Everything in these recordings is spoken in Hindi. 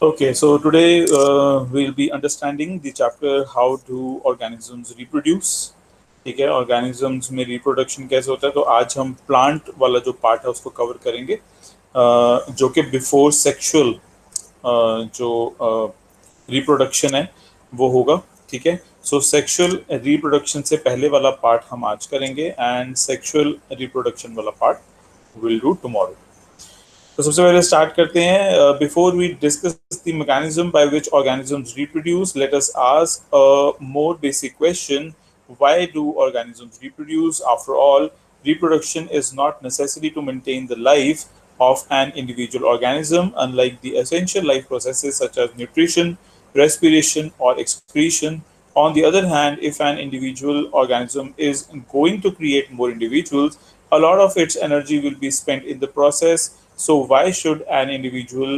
Okay, so today we'll be understanding the chapter how do organisms reproduce. ठीक है, ऑर्गेनिजम्स में रिप्रोडक्शन कैसे होता है, तो आज हम प्लांट वाला जो पार्ट है उसको कवर करेंगे, जो कि बिफोर सेक्सुअल जो रिप्रोडक्शन है वो होगा। ठीक है, सो सेक्सुअल रिप्रोडक्शन से पहले वाला पार्ट हम आज करेंगे एंड सेक्सुअल रिप्रोडक्शन वाला पार्ट विल डू टुमारो। तो सबसे पहले स्टार्ट करते हैं। Before we discuss the mechanism by which organisms reproduce, let us ask a more basic question: why do organisms reproduce? After all, reproduction is not necessary to maintain the life of an individual organism, unlike the essential life processes such as nutrition, respiration, or excretion. On the other hand, if an individual organism is going to create more individuals, a lot of its energy will be spent in the process. So, why should an individual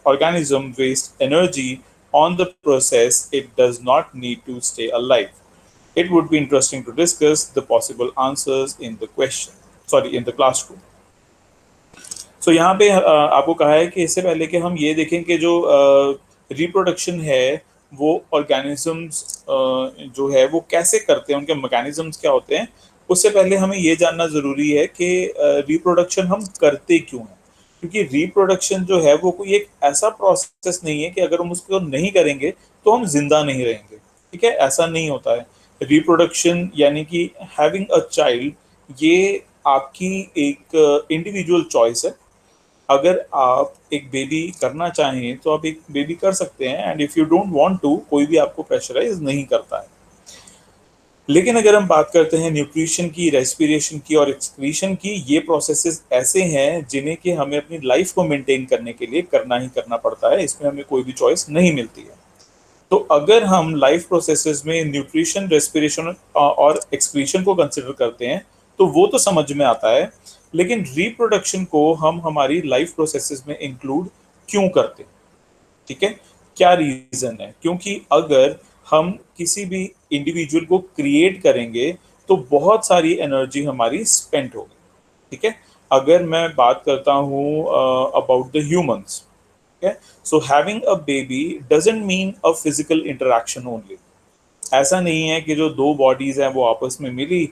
organism waste energy on the process? It does not need to stay alive. It would be interesting to discuss the possible answers in the question, sorry, in the classroom. So यहाँ पे आपको कहा है कि इससे पहले कि हम ये देखें कि जो रिप्रोडक्शन है वो ऑर्गेनिजम्स जो है वो कैसे करते हैं, उनके मैकेनिज्म्स क्या होते हैं, उससे पहले हमें ये जानना ज़रूरी है कि रिप्रोडक्शन हम करते क्यों हैं। क्योंकि रिप्रोडक्शन जो है वो कोई एक ऐसा प्रोसेस नहीं है कि अगर हम उसको नहीं करेंगे तो हम जिंदा नहीं रहेंगे। ठीक है, ऐसा नहीं होता है। रिप्रोडक्शन यानी कि हैविंग अ चाइल्ड, ये आपकी एक इंडिविजुअल चॉइस है। अगर आप एक बेबी करना चाहें तो आप एक बेबी कर सकते हैं, and if you don't want to, कोई भी आपको प्रेशराइज नहीं करता है। लेकिन अगर हम बात करते हैं न्यूट्रिशन की, रेस्पिरेशन की और एक्सक्रीशन की, ये प्रोसेसेस ऐसे हैं जिन्हें कि हमें अपनी लाइफ को मेंटेन करने के लिए करना ही करना पड़ता है, इसमें हमें कोई भी चॉइस नहीं मिलती है। तो अगर हम लाइफ प्रोसेसेस में न्यूट्रिशन, रेस्पिरेशन और एक्सक्रीशन को कंसिडर करते हैं तो वो तो समझ में आता है, लेकिन रिप्रोडक्शन को हम हमारी लाइफ प्रोसेसेस में इंक्लूड क्यों करते हैं? ठीक है, क्या रीजन है? क्योंकि अगर हम किसी भी इंडिविजुअल को क्रिएट करेंगे तो बहुत सारी एनर्जी हमारी स्पेंड होगी। ठीक है, अगर मैं बात करता हूँ about the humans, okay, so having a baby doesn't mean a physical interaction only. ऐसा नहीं है कि जो दो बॉडीज हैं वो आपस में मिली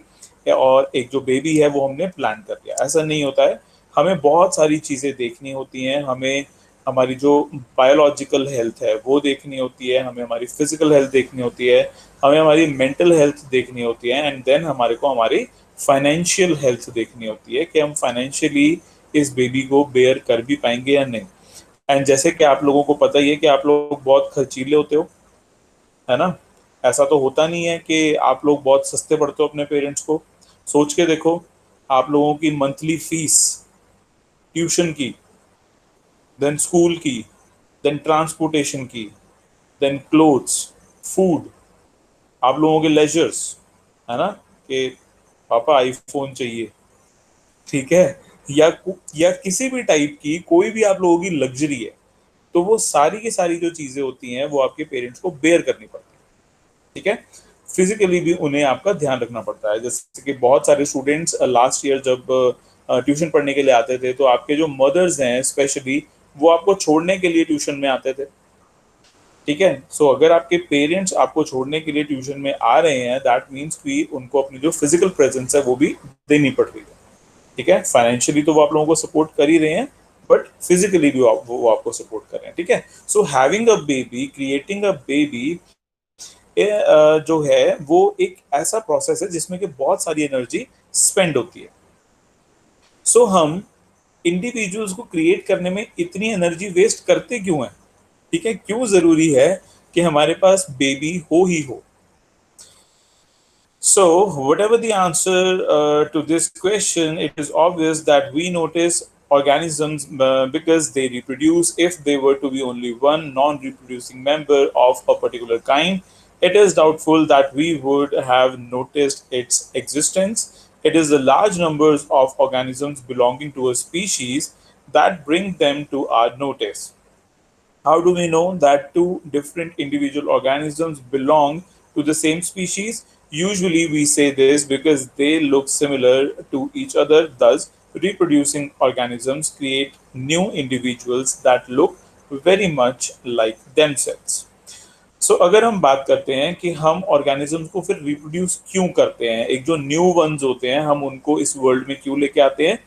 और एक जो बेबी है वो हमने प्लान कर लिया, ऐसा नहीं होता है। हमें बहुत सारी चीज़ें देखनी होती हैं, हमें हमारी जो बायोलॉजिकल हेल्थ है वो देखनी होती है, हमें हमारी फिजिकल हेल्थ देखनी होती है, हमें हमारी मेंटल हेल्थ देखनी होती है, एंड देन हमारे को हमारी फाइनेंशियल हेल्थ देखनी होती है कि हम फाइनेंशियली इस बेबी को बेयर कर भी पाएंगे या नहीं। एंड जैसे कि आप लोगों को पता ही है कि आप लोग बहुत खर्चीले होते हो, है ना। ऐसा तो होता नहीं है कि आप लोग बहुत सस्ते पड़ते हो अपने पेरेंट्स को। सोच के देखो, आप लोगों की मंथली फीस, ट्यूशन की, देन स्कूल की, देन ट्रांसपोर्टेशन की, देन क्लोथ्स, फूड, आप लोगों के लेजर्स, है ना, कि पापा आईफोन चाहिए, ठीक है, या किसी भी टाइप की कोई भी आप लोगों की लग्जरी है, तो वो सारी की सारी जो चीजें होती हैं वो आपके पेरेंट्स को बेयर करनी पड़ती है। ठीक है, फिजिकली भी उन्हें आपका ध्यान रखना पड़ता है। जैसे कि बहुत सारे स्टूडेंट्स लास्ट ईयर जब ट्यूशन पढ़ने के लिए आते थे तो आपके जो मदर्स हैं स्पेशली, वो आपको छोड़ने के लिए ट्यूशन में आते थे। ठीक है, सो अगर आपके पेरेंट्स आपको छोड़ने के लिए ट्यूशन में आ रहे हैं, दैट मीन्स कि उनको अपनी जो फिजिकल प्रेजेंस है वो भी देनी पड़ रही है। ठीक है, फाइनेंशियली तो वो आप लोगों को सपोर्ट कर ही रहे हैं, बट फिजिकली भी वो आपको सपोर्ट कर रहे हैं। ठीक है, so having a baby, creating a baby जो है वो एक ऐसा प्रोसेस है जिसमें कि बहुत सारी एनर्जी स्पेंड होती है। सो हम इंडिविजुअल्स को क्रिएट करने में इतनी एनर्जी वेस्ट करते क्यों हैं? ठीक है, क्यों जरूरी है कि हमारे पास बेबी हो ही हो? So, whatever the answer to this question, it is obvious that we notice organisms because they reproduce. If they were to be only one non reproducing member of a particular kind, it is doubtful that we would have noticed its existence. It is the large numbers of organisms belonging to a species that bring them to our notice. How do we know that two different individual organisms belong to the same species? Usually, we say this because they look similar to each other. Thus, reproducing organisms create new individuals that look very much like themselves. सो अगर हम बात करते हैं कि हम ऑर्गेनिजम्स को फिर रिप्रोड्यूस क्यों करते हैं, एक जो न्यू वंस होते हैं हम उनको इस वर्ल्ड में क्यों लेके आते हैं,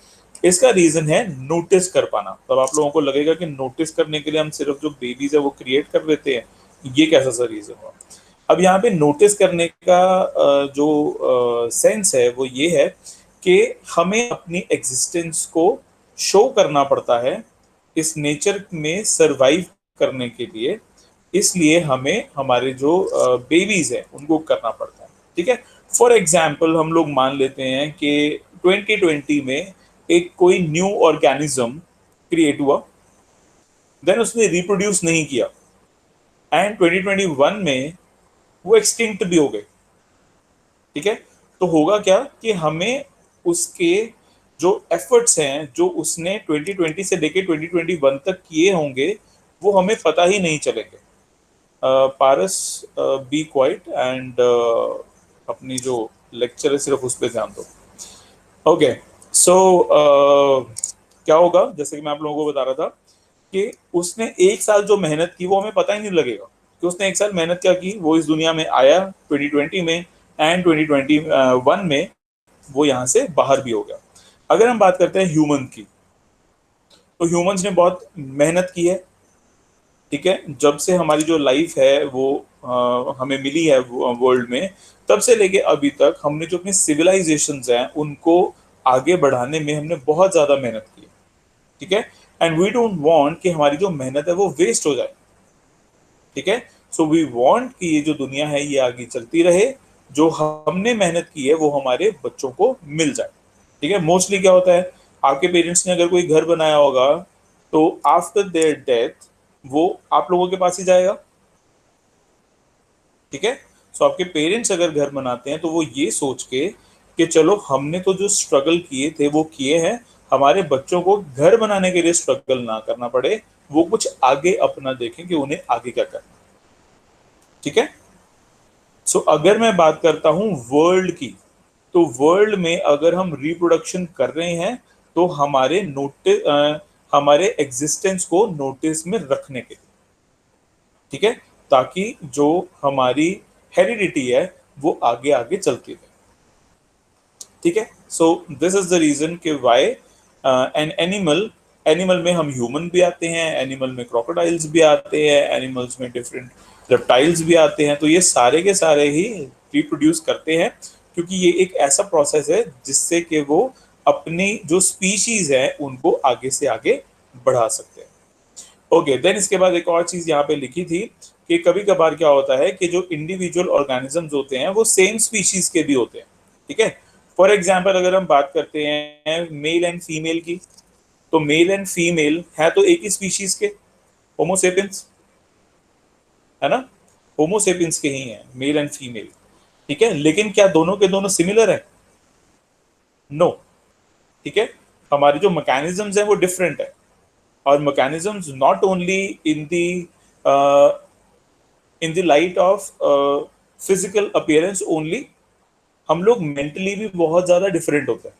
इसका रीजन है नोटिस कर पाना। तब आप लोगों को लगेगा कि नोटिस करने के लिए हम सिर्फ जो बेबीज है वो क्रिएट कर देते हैं, ये कैसा सा रीजन हुआ। अब यहाँ पे नोटिस करने का जो सेंस है वो ये है कि हमें अपनी एग्जिस्टेंस को शो करना पड़ता है इस नेचर में सरवाइव करने के लिए। इसलिए हमें हमारे जो बेबीज है उनको करना पड़ता है। ठीक है, फॉर एग्जाम्पल हम लोग मान लेते हैं कि 2020 में एक कोई न्यू ऑर्गेनिज्म क्रिएट हुआ, देन उसने रिप्रोड्यूस नहीं किया एंड 2021 में वो एक्सटिंक्ट भी हो गए। ठीक है, तो होगा क्या कि हमें उसके जो एफर्ट्स हैं जो उसने 2020 से लेके 2021 तक किए होंगे वो हमें पता ही नहीं चलेंगे। पारस, बी क्वाइट एंड अपनी जो लेक्चर है सिर्फ उस पर ध्यान दो। ओके, सो क्या होगा, जैसे कि मैं आप लोगों को बता रहा था कि उसने एक साल जो मेहनत की वो हमें पता ही नहीं लगेगा कि उसने एक साल मेहनत क्या की। वो इस दुनिया में आया 2020 में एंड 2021 में वो यहाँ से बाहर भी हो गया। अगर हम बात करते हैं ह्यूमन की, तो ह्यूमंस ने बहुत मेहनत की है। ठीक है, जब से हमारी जो लाइफ है वो हमें मिली है वर्ल्ड में, तब से लेके अभी तक हमने जो अपनी सिविलाइजेशंस हैं उनको आगे बढ़ाने में हमने बहुत ज्यादा मेहनत की है। ठीक है, एंड वी डोंट वांट कि हमारी जो मेहनत है वो वेस्ट हो जाए। ठीक है, सो वी वांट कि ये जो दुनिया है ये आगे चलती रहे, जो हमने मेहनत की है वो हमारे बच्चों को मिल जाए। ठीक है, मोस्टली क्या होता है, आपके पेरेंट्स ने अगर कोई घर बनाया होगा तो आफ्टर देयर डेथ वो आप लोगों के पास ही जाएगा। ठीक है, सो आपके पेरेंट्स अगर घर बनाते हैं तो वो ये सोच के कि चलो हमने तो जो स्ट्रगल किए थे वो किए हैं, हमारे बच्चों को घर बनाने के लिए स्ट्रगल ना करना पड़े, वो कुछ आगे अपना देखें कि उन्हें आगे क्या करना। ठीक है, सो अगर मैं बात करता हूं वर्ल्ड की, तो वर्ल्ड में अगर हम रिप्रोडक्शन कर रहे हैं तो हमारे एग्जिस्टेंस को नोटिस में रखने के लिए। ठीक है, ताकि जो हमारी हेरिडिटी है वो आगे आगे चलती रहे। ठीक है, so this is the reason कि वाई एन एनिमल, एनिमल में हम ह्यूमन भी आते हैं, एनिमल में क्रोकोडाइल्स भी आते हैं, एनिमल्स में डिफरेंट रेप्टाइल्स भी आते हैं। तो ये सारे के सारे ही रिप्रोड्यूस करते हैं क्योंकि ये एक ऐसा प्रोसेस है जिससे कि वो अपनी जो स्पीशीज है उनको आगे से आगे बढ़ा सकते हैं। ओके, देन इसके बाद एक और चीज यहाँ पे लिखी थी कि कभी कभार क्या होता है कि जो इंडिविजुअल ऑर्गेनिजम्स होते हैं वो सेम स्पीशीज के भी होते हैं। ठीक है, फॉर एग्जाम्पल अगर हम बात करते हैं मेल एंड फीमेल की, तो मेल एंड फीमेल है तो एक ही स्पीशीज के, होमोसेपियंस, है ना, होमोसेपियंस के ही हैं मेल एंड फीमेल। ठीक है, लेकिन क्या दोनों के दोनों सिमिलर है? नो। ठीक है, हमारे जो मैकेनिज्म्स हैं वो डिफरेंट है, और mechanisms not only in the in the light of physical appearance only, हम लोग मेंटली भी बहुत ज्यादा डिफरेंट होते हैं।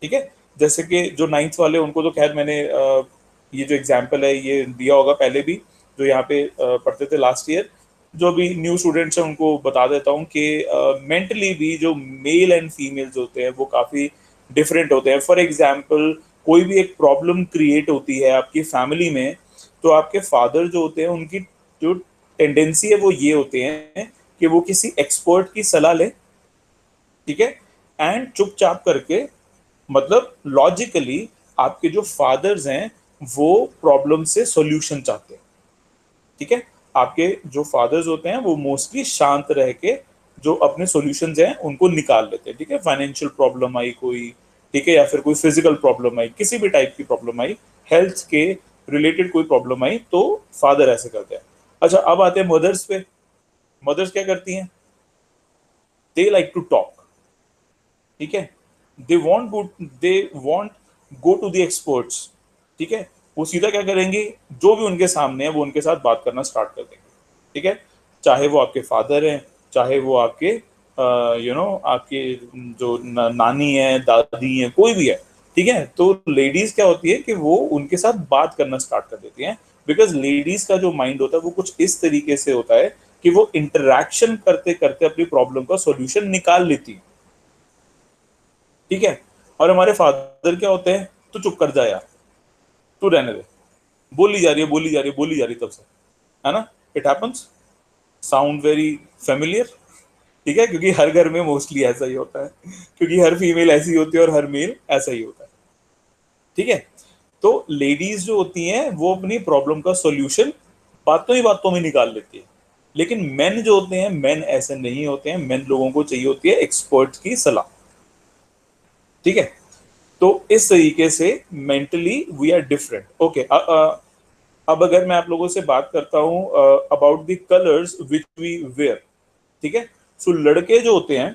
ठीक है, जैसे कि जो नाइन्थ वाले उनको तो खैर मैंने ये जो एग्जाम्पल है ये दिया होगा पहले भी, जो यहाँ पे पढ़ते थे लास्ट ईयर। जो भी न्यू स्टूडेंट्स हैं उनको बता देता हूँ कि मेंटली भी जो मेल एंड फीमेल्स होते हैं वो काफ़ी डिफरेंट होते हैं। फॉर एग्जाम्पल कोई भी एक प्रॉब्लम क्रिएट होती है आपकी फैमिली में, तो आपके फादर जो होते हैं उनकी जो टेंडेंसी है वो ये होते हैं कि वो किसी एक्सपर्ट की सलाह लें। ठीक है, एंड चुपचाप करके, मतलब लॉजिकली आपके जो फादर्स हैं वो प्रॉब्लम से सॉल्यूशन चाहते हैं। ठीक है, आपके जो फादर्स होते हैं वो मोस्टली शांत रह के जो अपने सॉल्यूशंस हैं उनको निकाल लेते हैं। ठीक है, फाइनेंशियल प्रॉब्लम आई कोई, ठीक है, या फिर कोई फिजिकल प्रॉब्लम आई, किसी भी टाइप की प्रॉब्लम आई, हेल्थ के रिलेटेड कोई प्रॉब्लम आई, तो फादर ऐसे करते हैं। अच्छा, अब आते हैं मदर्स पे। मदर्स क्या करती हैं? They like to talk. ठीक है, they want go to the experts. ठीक है, वो सीधा क्या करेंगे, जो भी उनके सामने है वो उनके साथ बात करना स्टार्ट कर देंगे। ठीक है, चाहे वो आपके फादर हैं, चाहे वो आपके आपके जो नानी है, दादी है, कोई भी है। ठीक है, तो लेडीज क्या होती है कि वो उनके साथ बात करना स्टार्ट कर देती हैं, बिकॉज लेडीज का जो माइंड होता है वो कुछ इस तरीके से होता है कि वो इंटरेक्शन करते करते अपनी प्रॉब्लम का सॉल्यूशन निकाल लेती है, ठीक है। और हमारे फादर क्या होते हैं, तू चुप कर जा यार, तू रहने दे, बोली जा रही है बोली जा रही है बोली जा रही है तब से, है ना। It happens, sound very familiar, ठीक है, क्योंकि हर घर में मोस्टली ऐसा ही होता है, क्योंकि हर फीमेल ऐसी होती है और हर मेल ऐसा ही होता है, ठीक है। तो लेडीज जो होती हैं वो अपनी प्रॉब्लम का सॉल्यूशन बातों ही बातों में निकाल लेती है, लेकिन मेन जो होते हैं, मेन ऐसे नहीं होते हैं, मेन लोगों को चाहिए होती है एक्सपर्ट की सलाह, ठीक है। तो इस तरीके से mentally we are different, okay. अब अगर मैं आप लोगों से बात करता हूं about the colours which we wear, ठीक है। सो लड़के जो होते हैं,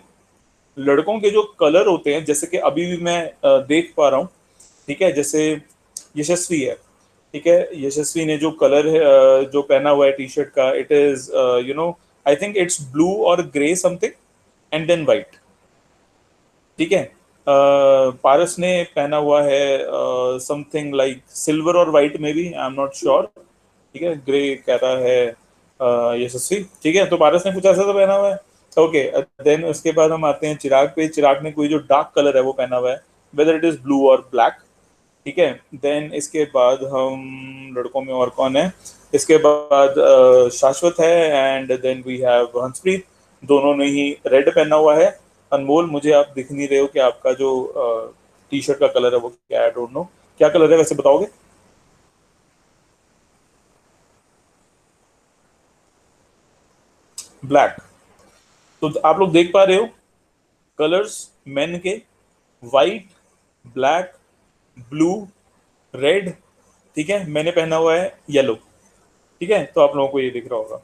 लड़कों के जो कलर होते हैं, जैसे कि अभी भी मैं देख पा रहा हूँ, ठीक है, जैसे यशस्वी है, ठीक है, यशस्वी ने जो कलर है जो पहना हुआ है टी शर्ट का, it is you know, I think it's blue और grey something and then white, ठीक है। पारस ने पहना हुआ है समथिंग लाइक सिल्वर और वाइट में भी, आई एम नॉट श्योर, ठीक है, ग्रे कह रहा है यशस्वी, ठीक है। तो पारस ने कुछ ऐसा तो पहना हुआ है, ओके। देन उसके बाद हम आते हैं चिराग पे, चिराग ने कोई जो डार्क कलर है वो पहना हुआ है, वेदर इट इज ब्लू और ब्लैक, ठीक है। देन इसके बाद हम लड़कों में और कौन है, इसके बाद शाश्वत है, एंड देन वी हैव हंसप्रीत, दोनों ने ही रेड पहना हुआ है। अनमोल, मुझे आप दिख नहीं रहे हो कि आपका जो टी शर्ट का कलर है वो क्या है, डोंट नो क्या कलर है, वैसे बताओगे। ब्लैक। तो आप लोग देख पा रहे हो कलर्स मेन के, वाइट, ब्लैक, ब्लू, रेड, ठीक है। मैंने पहना हुआ है येलो, ठीक है, तो आप लोगों को ये दिख रहा होगा,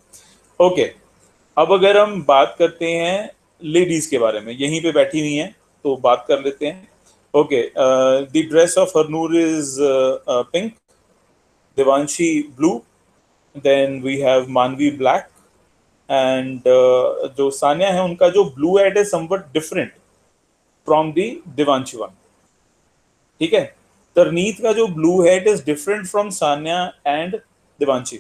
ओके। अब अगर हम बात करते हैं लेडीज के बारे में, यहीं पे बैठी हुई हैं तो बात कर लेते हैं, okay. The dress of Harnoor is pink, Devanshi blue, then we have Manvi black, and जो सानिया है उनका जो ब्लू है it is something different from the Devanshi one, ठीक है। तरनीत का जो ब्लू है it is different from Sania and Devanshi,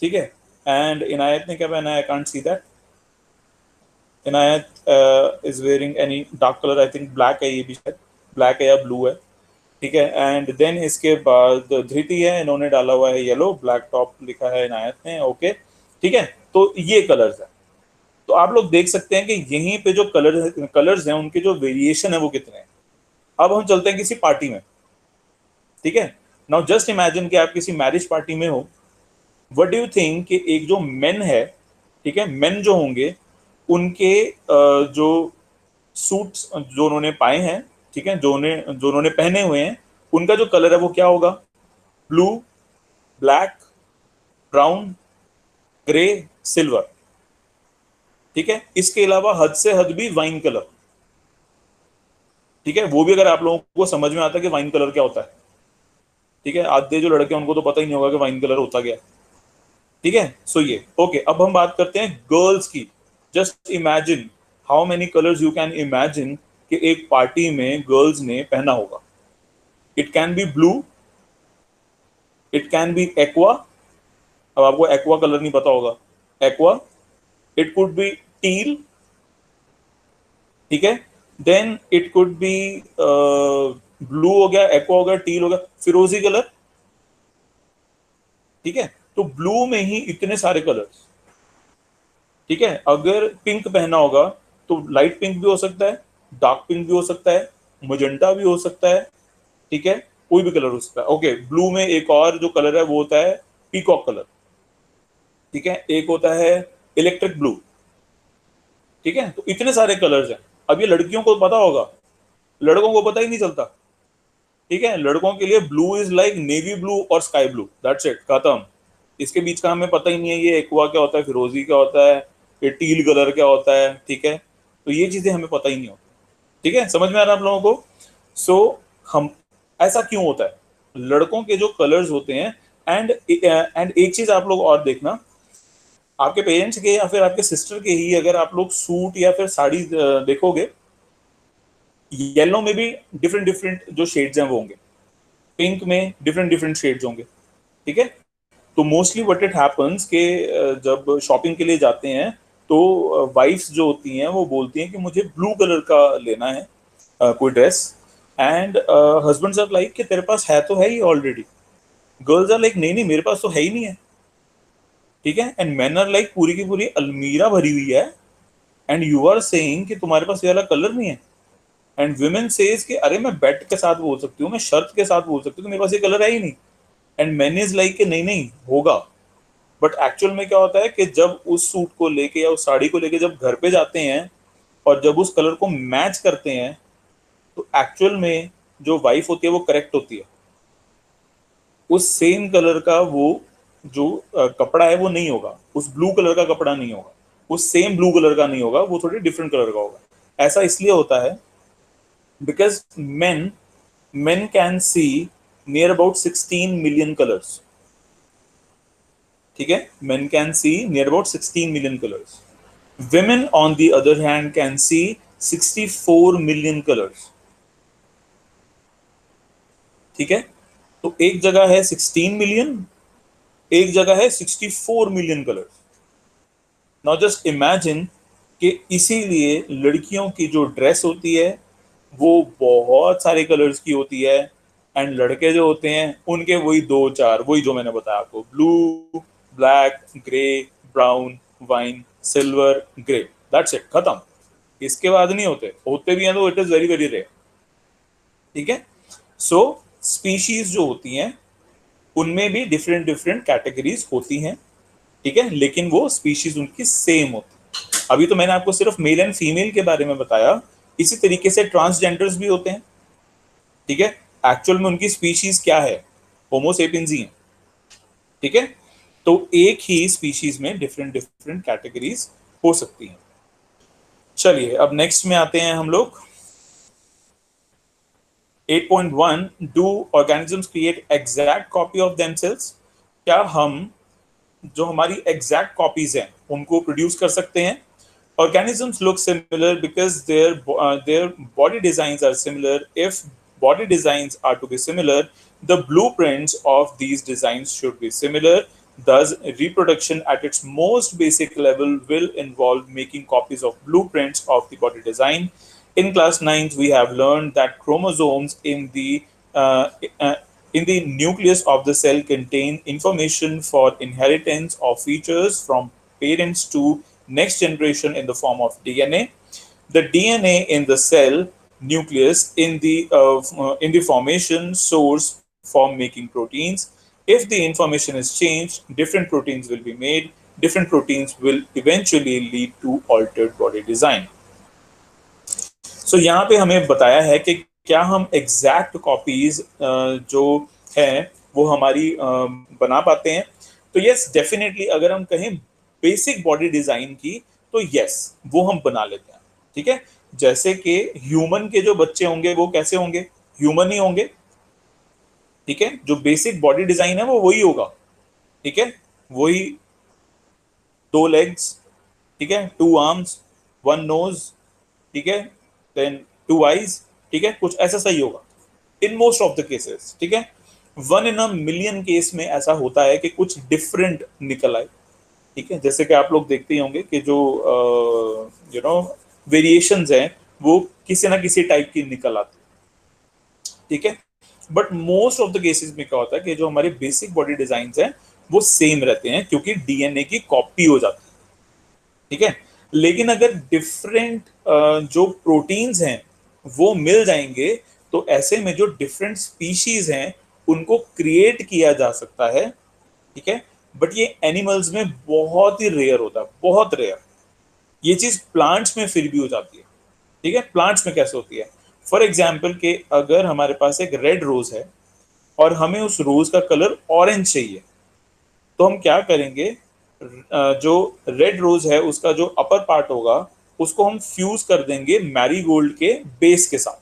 ठीक है। एंड इनायत ने क्या पहना है, I can't see that. Inayat is wearing any dark colour, I think black है, ये भी शायद ब्लैक है या ब्लू है, ठीक है। एंड देन इसके बाद धृति है, इन्होंने डाला हुआ है येलो, ब्लैक टॉप लिखा है इनायत ने, ओके, ठीक है। तो ये कलर्स है, तो आप लोग देख सकते हैं कि यहीं पे जो कलर्स हैं उनके जो वेरिएशन है वो कितने हैं। अब हम चलते हैं किसी पार्टी में, ठीक है। नाउ जस्ट इमेजिन कि आप किसी मैरिज पार्टी में हो, व्हाट डू यू थिंक कि एक जो मेन है, ठीक है, मेन जो होंगे उनके जो सूट्स जो उन्होंने पाए हैं, ठीक है, जो उन्होंने पहने हुए हैं, उनका जो कलर है वो क्या होगा, blue, black, brown, grey, silver, ठीक है। इसके अलावा हद से हद भी वाइन कलर, ठीक है, वो भी अगर आप लोगों को समझ में आता है कि वाइन कलर क्या होता है, ठीक है। आधे जो लड़के हैं उनको तो पता ही नहीं होगा कि वाइन कलर होता क्या है, ठीक है। सो ये ओके। अब हम बात करते हैं गर्ल्स की, just imagine how many colours you can imagine कि एक पार्टी में गर्ल्स ने पहना होगा। It can be blue, it can be aqua, अब आपको एक्वा कलर नहीं पता होगा, aqua, it could be teal, ठीक है। Then it could be blue हो गया, एक्वा हो गया, टील हो गया, फिरोजी कलर, ठीक है। तो ब्लू में ही इतने सारे कलर्स, ठीक है। अगर पिंक पहना होगा तो लाइट पिंक भी हो सकता है, डार्क पिंक भी हो सकता है, मजेंटा भी हो सकता है, ठीक है, कोई भी कलर हो सकता है, ओके। ब्लू में एक और जो कलर है वो होता है पीकॉक कलर, ठीक है, एक होता है इलेक्ट्रिक ब्लू, ठीक है। तो इतने सारे कलर्स हैं। अब ये लड़कियों को पता होगा, लड़कों को पता ही नहीं चलता, ठीक है। लड़कों के लिए blue is like navy blue और स्काई ब्लू, दैट्स इट, खत्म। इसके बीच का हमें पता ही नहीं है ये एक्वा क्या होता है, फिरोजी क्या होता है, ये टील कलर क्या होता है, ठीक है। तो ये चीजें हमें पता ही नहीं होती, ठीक है, समझ में आ रहा है आप लोगों को। सो हम, ऐसा क्यों होता है, लड़कों के जो कलर्स होते हैं, एंड एक चीज आप लोग और देखना, आपके पेरेंट्स के या फिर आपके सिस्टर के ही अगर आप लोग सूट या फिर साड़ी देखोगे, येलो में भी डिफरेंट डिफरेंट जो शेड्स हैं वो होंगे, पिंक में डिफरेंट डिफरेंट शेड्स होंगे, ठीक है। तो मोस्टली व्हाट इट हैपेंस कि जब शॉपिंग के लिए जाते हैं तो वाइफ्स जो होती हैं वो बोलती हैं कि मुझे ब्लू कलर का लेना है कोई dress, and husbands are like कि तेरे पास है तो है ही ऑलरेडी। गर्ल्स आर लाइक नहीं नहीं मेरे पास तो है ही नहीं है। ठीक है, एंड मेन आर लाइक पूरी की पूरी अलमीरा भरी हुई है, एंड यू आर सेइंग कि तुम्हारे पास ये वाला कलर नहीं है। एंड वुमेन सेज कि अरे मैं बेट के साथ बोल सकती हूँ, मैं शर्त के साथ बोल सकती हूँ कि मेरे पास ये कलर है ही नहीं। एंड मैन इज लाइक कि नहीं नहीं होगा। बट एक्चुअल में क्या होता है कि जब उस सूट को लेके या उस साड़ी को लेके जब घर पे जाते हैं और जब उस कलर को मैच करते हैं, तो एक्चुअल में जो वाइफ होती है वो करेक्ट होती है। उस सेम कलर का वो जो कपड़ा है वो नहीं होगा, उस ब्लू कलर का कपड़ा नहीं होगा, उस सेम ब्लू कलर का नहीं होगा, वो थोड़ी डिफरेंट कलर का होगा। ऐसा इसलिए होता है because men can see near about 16 million colors। ठीक है, men can see near about 16 million colors। women on the other hand can see 64 million colors। ठीक है, तो एक जगह है 16 मिलियन, एक जगह है 64 million colours. Now just imagine कि इसीलिए लड़कियों की जो ड्रेस होती है वो बहुत सारे कलर्स की होती है, एंड लड़के जो होते हैं उनके वही दो चार, वही जो मैंने बताया आपको, blue, black, grey, brown, wine, silver, grey, that's it, खत्म। इसके बाद नहीं होते, होते भी हैं तो it is very very rare. ठीक है, सो स्पीशीज जो होती हैं उनमें भी डिफरेंट डिफरेंट कैटेगरीज होती हैं। ठीक है, लेकिन वो स्पीशीज उनकी सेम होती है। अभी तो मैंने आपको सिर्फ मेल एंड फीमेल के बारे में बताया, इसी तरीके से ट्रांसजेंडर्स भी होते हैं। ठीक है, एक्चुअल में उनकी स्पीशीज क्या है, होमोसेपियंस ही है। ठीक है, तो एक ही स्पीशीज में डिफरेंट डिफरेंट कैटेगरीज हो सकती हैं। चलिए अब नेक्स्ट में आते हैं हम लोग। 8.1, do organisms create exact copy of themselves? क्या हम जो हमारी एग्जैक्ट कॉपीज हैं उनको प्रोड्यूस कर सकते हैं? Organisms look similar because their body designs are similar. If body designs are to be similar, the blueprints of these designs should be similar. Thus, reproduction at its most basic level will involve making copies of blueprints of the body design. In class 9, we have learned that chromosomes uh, uh, in the nucleus of the cell contain information for inheritance of features from parents to next generation in the form of DNA. The DNA in the cell nucleus in the formation source for making proteins. If the information is changed, different proteins will be made. Different proteins will eventually lead to altered body design. सो यहाँ पे हमें बताया है कि क्या हम एग्जैक्ट कॉपीज जो है वो हमारी बना पाते हैं। तो यस डेफिनेटली, अगर हम कहें बेसिक बॉडी डिजाइन की, तो यस वो हम बना लेते हैं। ठीक है, जैसे कि ह्यूमन के जो बच्चे होंगे वो कैसे होंगे, ह्यूमन ही होंगे। ठीक है, जो बेसिक बॉडी डिजाइन है वो वही होगा। ठीक है, वही दो लेग्स, ठीक है, टू आर्म्स, वन नोज, ठीक है, देन टू आईज। ठीक है, कुछ ऐसा सही होगा in most of the cases. ठीक है, 1 in a million केस में ऐसा होता है कि कुछ डिफरेंट निकल आए। ठीक है, जैसे कि आप लोग देखते ही होंगे कि जो यू नो वेरिएशंस हैं वो किसी ना किसी टाइप की निकल आती है। ठीक है, but most of the cases में क्या होता है कि जो हमारे बेसिक बॉडी डिजाइन हैं वो सेम रहते हैं, क्योंकि डीएनए की कॉपी हो जाती है। ठीक है, लेकिन अगर डिफरेंट जो प्रोटीन्स हैं वो मिल जाएंगे, तो ऐसे में जो डिफरेंट स्पीशीज हैं उनको क्रिएट किया जा सकता है। ठीक है, बट ये एनिमल्स में बहुत ही रेयर होता है, बहुत रेयर। ये चीज प्लांट्स में फिर भी हो जाती है। ठीक है, प्लांट्स में कैसे होती है? फॉर एग्जाम्पल के अगर हमारे पास एक रेड रोज है और हमें उस रोज का कलर ऑरेंज चाहिए, तो हम क्या करेंगे, जो रेड रोज है उसका जो अपर पार्ट होगा उसको हम फ्यूज कर देंगे मैरीगोल्ड के बेस के साथ।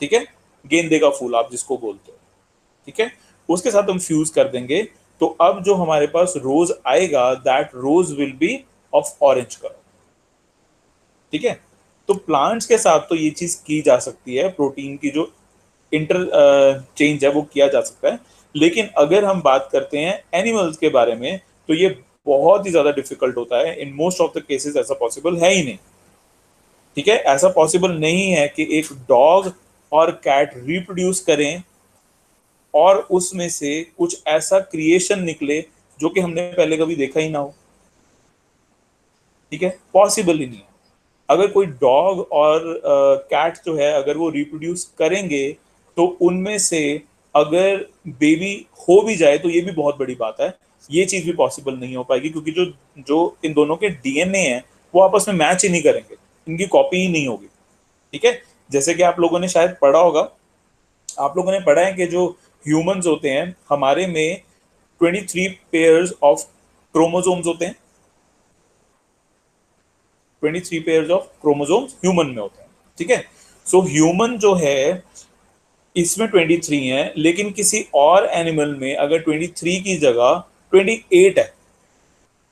ठीक है, गेंदे का फूल आप जिसको बोलते हो। ठीक है, उसके साथ हम फ्यूज कर देंगे, तो अब जो हमारे पास रोज आएगा that rose will be of orange colour. ठीक है, तो प्लांट्स के साथ तो ये चीज की जा सकती है, प्रोटीन की जो इंटर चेंज है वो किया जा सकता है। लेकिन अगर हम बात करते हैं एनिमल्स के बारे में तो ये बहुत ही ज्यादा डिफिकल्ट होता है। In most of the cases ऐसा पॉसिबल है ही नहीं। ठीक है, ऐसा पॉसिबल नहीं है कि एक डॉग और कैट रिप्रोड्यूस करें और उसमें से कुछ ऐसा क्रिएशन निकले जो कि हमने पहले कभी देखा ही ना हो। ठीक है, पॉसिबल ही नहीं है। अगर कोई डॉग और कैट जो है अगर वो रिप्रोड्यूस करेंगे तो उनमें से अगर बेबी हो भी जाए तो ये भी बहुत बड़ी बात है। ये चीज भी पॉसिबल नहीं हो पाएगी क्योंकि जो जो इन दोनों के डीएनए हैं वो आपस में मैच ही नहीं करेंगे, इनकी कॉपी ही नहीं होगी। ठीक है, जैसे कि आप लोगों ने शायद पढ़ा होगा, आप लोगों ने पढ़ा है कि जो ह्यूमंस होते हैं हमारे में 23 पेयर्स ऑफ क्रोमोसोम्स होते हैं। 23 पेयर्स ऑफ क्रोमोसोम्स ह्यूमन में होते हैं। ठीक है, सो ह्यूमन जो है इसमें 23 है, लेकिन किसी और एनिमल में अगर 23 की जगह 28 है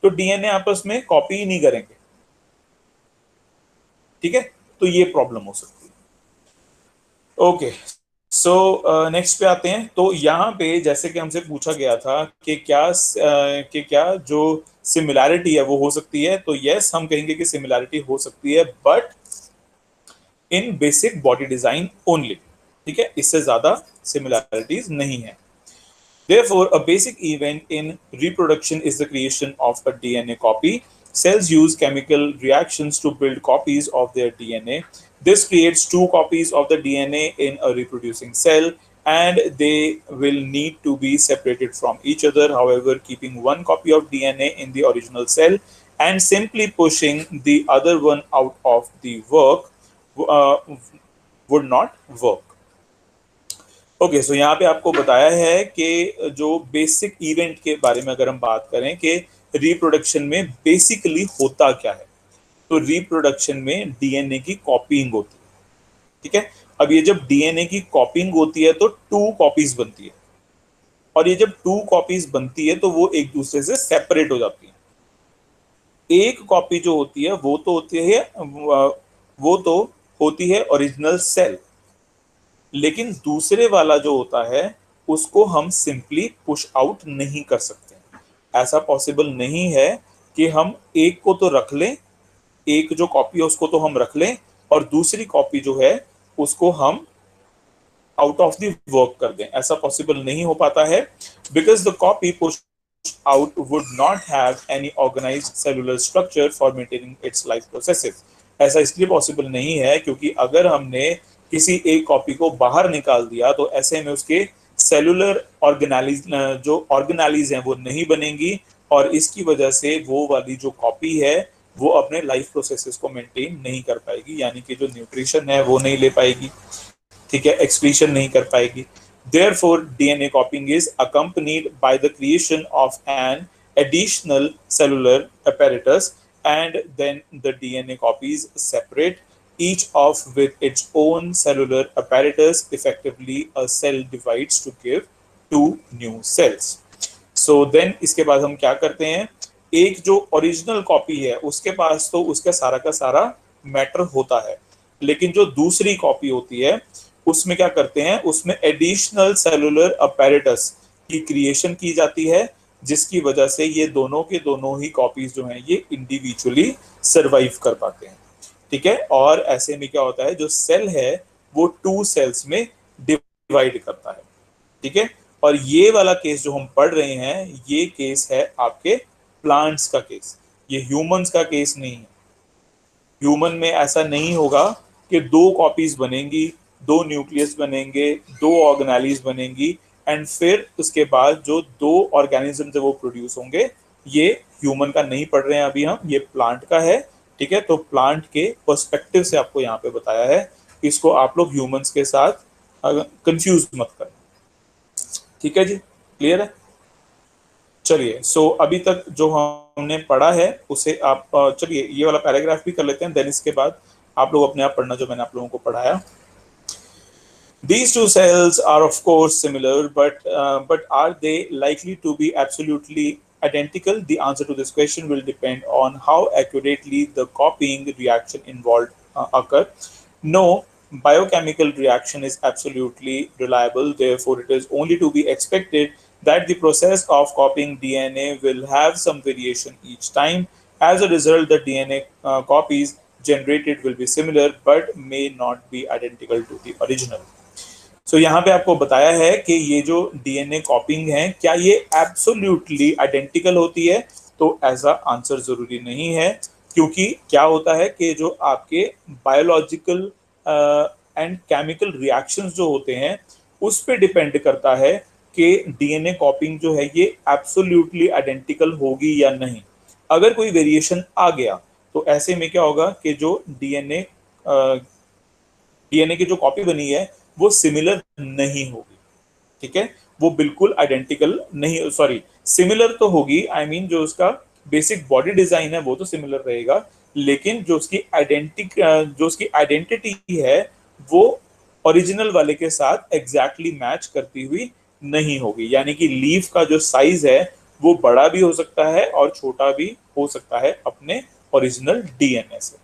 तो डीएनए आपस में कॉपी ही नहीं करेंगे। ठीक है, तो ये प्रॉब्लम हो सकती है। ओके, सो नेक्स्ट पे आते हैं। तो यहाँ पे जैसे कि हमसे पूछा गया था कि क्या जो सिमिलैरिटी है वो हो सकती है, तो यस हम कहेंगे कि सिमिलैरिटी हो सकती है but in basic body design only. ठीक है, इससे ज्यादा सिमिलैरिटीज नहीं है। Therefore, a basic event in reproduction is the creation of a DNA copy. Cells use chemical reactions to build copies of their DNA. This creates two copies of the DNA in a reproducing cell, and they will need to be separated from each other. However, keeping one copy of DNA in the original cell and simply pushing the other one out of the work uh, would not work. Okay, so यहाँ पे आपको बताया है कि जो बेसिक इवेंट के बारे में अगर हम बात करें कि रिप्रोडक्शन में बेसिकली होता क्या है, तो रिप्रोडक्शन में डीएनए की कॉपिंग होती है। ठीक है, अब ये जब डीएनए की कॉपिंग होती है तो टू कॉपीज बनती है, और ये जब टू कॉपीज बनती है तो वो एक दूसरे से सेपरेट हो जाती है। एक कॉपी जो होती है वो तो होती है ओरिजिनल सेल, लेकिन दूसरे वाला जो होता है उसको हम सिंपली पुश आउट नहीं कर सकते। ऐसा पॉसिबल नहीं है कि हम एक को तो रख लें, एक जो कॉपी है उसको तो हम रख लें और दूसरी कॉपी जो है उसको हम आउट ऑफ द वर्क कर दें। ऐसा पॉसिबल नहीं हो पाता है because the copy push out would not have any organized cellular structure for maintaining its life processes. ऐसा इसलिए पॉसिबल नहीं है क्योंकि अगर हमने किसी एक कॉपी को बाहर निकाल दिया तो ऐसे में उसके सेलुलर ऑर्गेनालिज जो ऑर्गेनालिज हैं वो नहीं बनेंगी, और इसकी वजह से वो वाली जो कॉपी है वो अपने लाइफ प्रोसेसेस को मेंटेन नहीं कर पाएगी, यानी कि जो न्यूट्रिशन है वो नहीं ले पाएगी। ठीक है, एक्सक्रीशन नहीं कर पाएगी। Therefore, DNA copying is accompanied by the creation of an additional cellular apparatus, and then the DNA copies separate, each of with its own cellular apparatus. Effectively, a cell divides to give two new cells. So then इसके बाद हम क्या करते हैं, एक जो ओरिजिनल कॉपी है उसके पास तो उसका सारा का सारा मैटर होता है, लेकिन जो दूसरी कॉपी होती है उसमें क्या करते हैं, उसमें एडिशनल सेलुलर अपैरेटस की क्रिएशन की जाती है, जिसकी वजह से ये दोनों के दोनों ही कॉपीज जो हैं ये इंडिविजुअली सरवाइव कर पाते हैं। ठीक है, और ऐसे में क्या होता है, जो सेल है वो टू सेल्स में डिवाइड करता है। ठीक है, और ये वाला केस जो हम पढ़ रहे हैं ये केस है आपके प्लांट्स का केस, ये ह्यूमंस का केस नहीं है। ह्यूमन में ऐसा नहीं होगा कि दो कॉपीज बनेंगी, दो न्यूक्लियस बनेंगे, दो ऑर्गेनालीज बनेंगी, एंड फिर उसके बाद जो दो ऑर्गेनिज्म वो प्रोड्यूस होंगे। ये ह्यूमन का नहीं पढ़ रहे हैं अभी हम, ये प्लांट का है। ठीक है, तो प्लांट के पर्सपेक्टिव से आपको यहाँ पे बताया है, इसको आप लोग ह्यूमंस के साथ कंफ्यूज मत करें। ठीक है जी, क्लियर है। चलिए, सो अभी तक जो हमने पढ़ा है उसे आप चलिए ये वाला पैराग्राफ भी कर लेते हैं, देन इसके बाद आप लोग अपने आप पढ़ना जो मैंने आप लोगों को पढ़ाया। These two cells are of course similar, but are they likely to be absolutely identical? The answer to this question will depend on how accurately the copying reaction involved occur. No, biochemical reaction is absolutely reliable. Therefore, it is only to be expected that the process of copying DNA will have some variation each time. As a result, the DNA copies generated will be similar but may not be identical to the original. सो यहाँ पे आपको बताया है कि ये जो डीएनए कॉपिंग है क्या ये एब्सोल्युटली आइडेंटिकल होती है, तो ऐसा आंसर जरूरी नहीं है, क्योंकि क्या होता है कि जो आपके बायोलॉजिकल एंड केमिकल रिएक्शंस जो होते हैं उस पे डिपेंड करता है कि डीएनए कॉपिंग जो है ये एब्सोल्युटली आइडेंटिकल होगी या नहीं। अगर कोई वेरिएशन आ गया तो ऐसे में क्या होगा कि जो डीएनए की जो कॉपी बनी है वो सिमिलर नहीं होगी। ठीक है, वो बिल्कुल आइडेंटिकल नहीं, सॉरी सिमिलर तो होगी, आई मीन जो उसका बेसिक बॉडी डिजाइन है वो तो सिमिलर रहेगा, लेकिन जो उसकी आइडेंटिटी है वो ओरिजिनल वाले के साथ एग्जैक्टली मैच करती हुई नहीं होगी। यानी कि लीफ का जो साइज है वो बड़ा भी हो सकता है और छोटा भी हो सकता है अपने ओरिजिनल डीएनए से।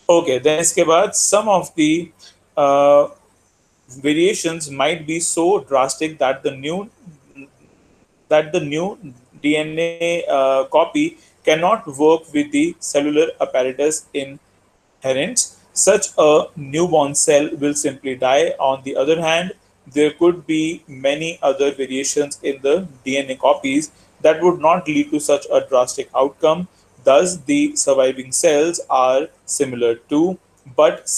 ओके, देन इसके बाद some of the variations might be so drastic that the new DNA copy cannot work with the cellular apparatus inherent. Such a newborn cell will simply die. On the other hand, there could be many other variations in the DNA copies that would not lead to such a drastic outcome. Thus, the surviving cells are similar to, but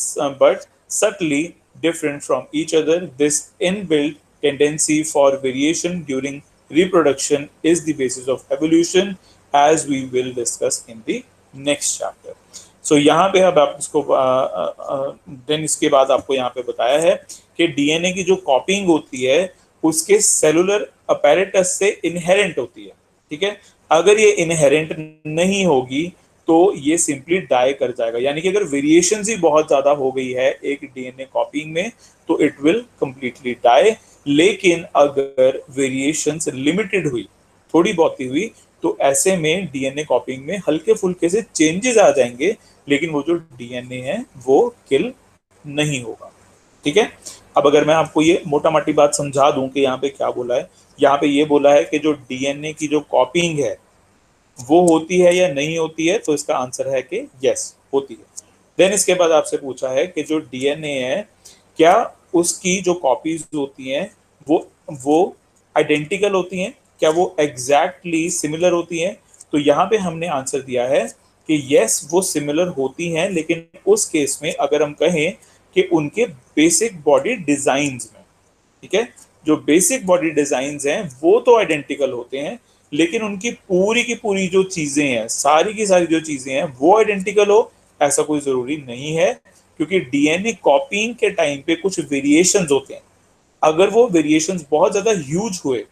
subtly different from each other. This inbuilt tendency for variation during reproduction is the basis of evolution, as we will discuss in the next chapter. सो यहाँ पे अब आप इसको देन इसके बाद आपको यहाँ पे बताया है कि डीएनए की जो कॉपिंग होती है उसके सेलुलर अपैरेटस से इनहेरेंट होती है। ठीक है, अगर ये इनहेरेंट नहीं होगी तो ये सिंपली डाई कर जाएगा। यानी कि अगर वेरिएशंस ही बहुत ज्यादा हो गई है एक डीएनए कॉपिंग में तो इट विल कंप्लीटली डाई। लेकिन अगर वेरिएशंस लिमिटेड हुई, थोड़ी बहुत ही हुई, तो ऐसे में डीएनए कॉपिंग में हल्के फुल्के से चेंजेस आ जाएंगे, लेकिन वो जो डीएनए है वो किल नहीं होगा। ठीक है, अब अगर मैं आपको ये मोटा मोटी बात समझा दूं कि यहाँ पे क्या बोला है, यहाँ पे ये बोला है कि जो डीएनए की जो कॉपिंग है वो होती है या नहीं होती है, तो इसका आंसर है कि यस होती है। देन इसके बाद आपसे पूछा है कि जो डीएनए है क्या उसकी जो कॉपीज होती हैं वो आइडेंटिकल होती हैं, क्या वो एग्जैक्टली सिमिलर होती हैं? तो यहाँ पे हमने आंसर दिया है कि यस वो सिमिलर होती हैं, लेकिन उस केस में अगर हम कहें कि उनके बेसिक बॉडी डिजाइन्स में, ठीक है, जो बेसिक बॉडी डिजाइन्स हैं वो तो आइडेंटिकल होते हैं, लेकिन उनकी पूरी की पूरी जो चीजें हैं, सारी की सारी जो चीजें हैं वो आइडेंटिकल हो, ऐसा कोई जरूरी नहीं है, क्योंकि डीएनए कॉपिंग के टाइम पे कुछ वेरिएशंस होते हैं। अगर वो वेरिएशंस बहुत ज्यादा ह्यूज हुए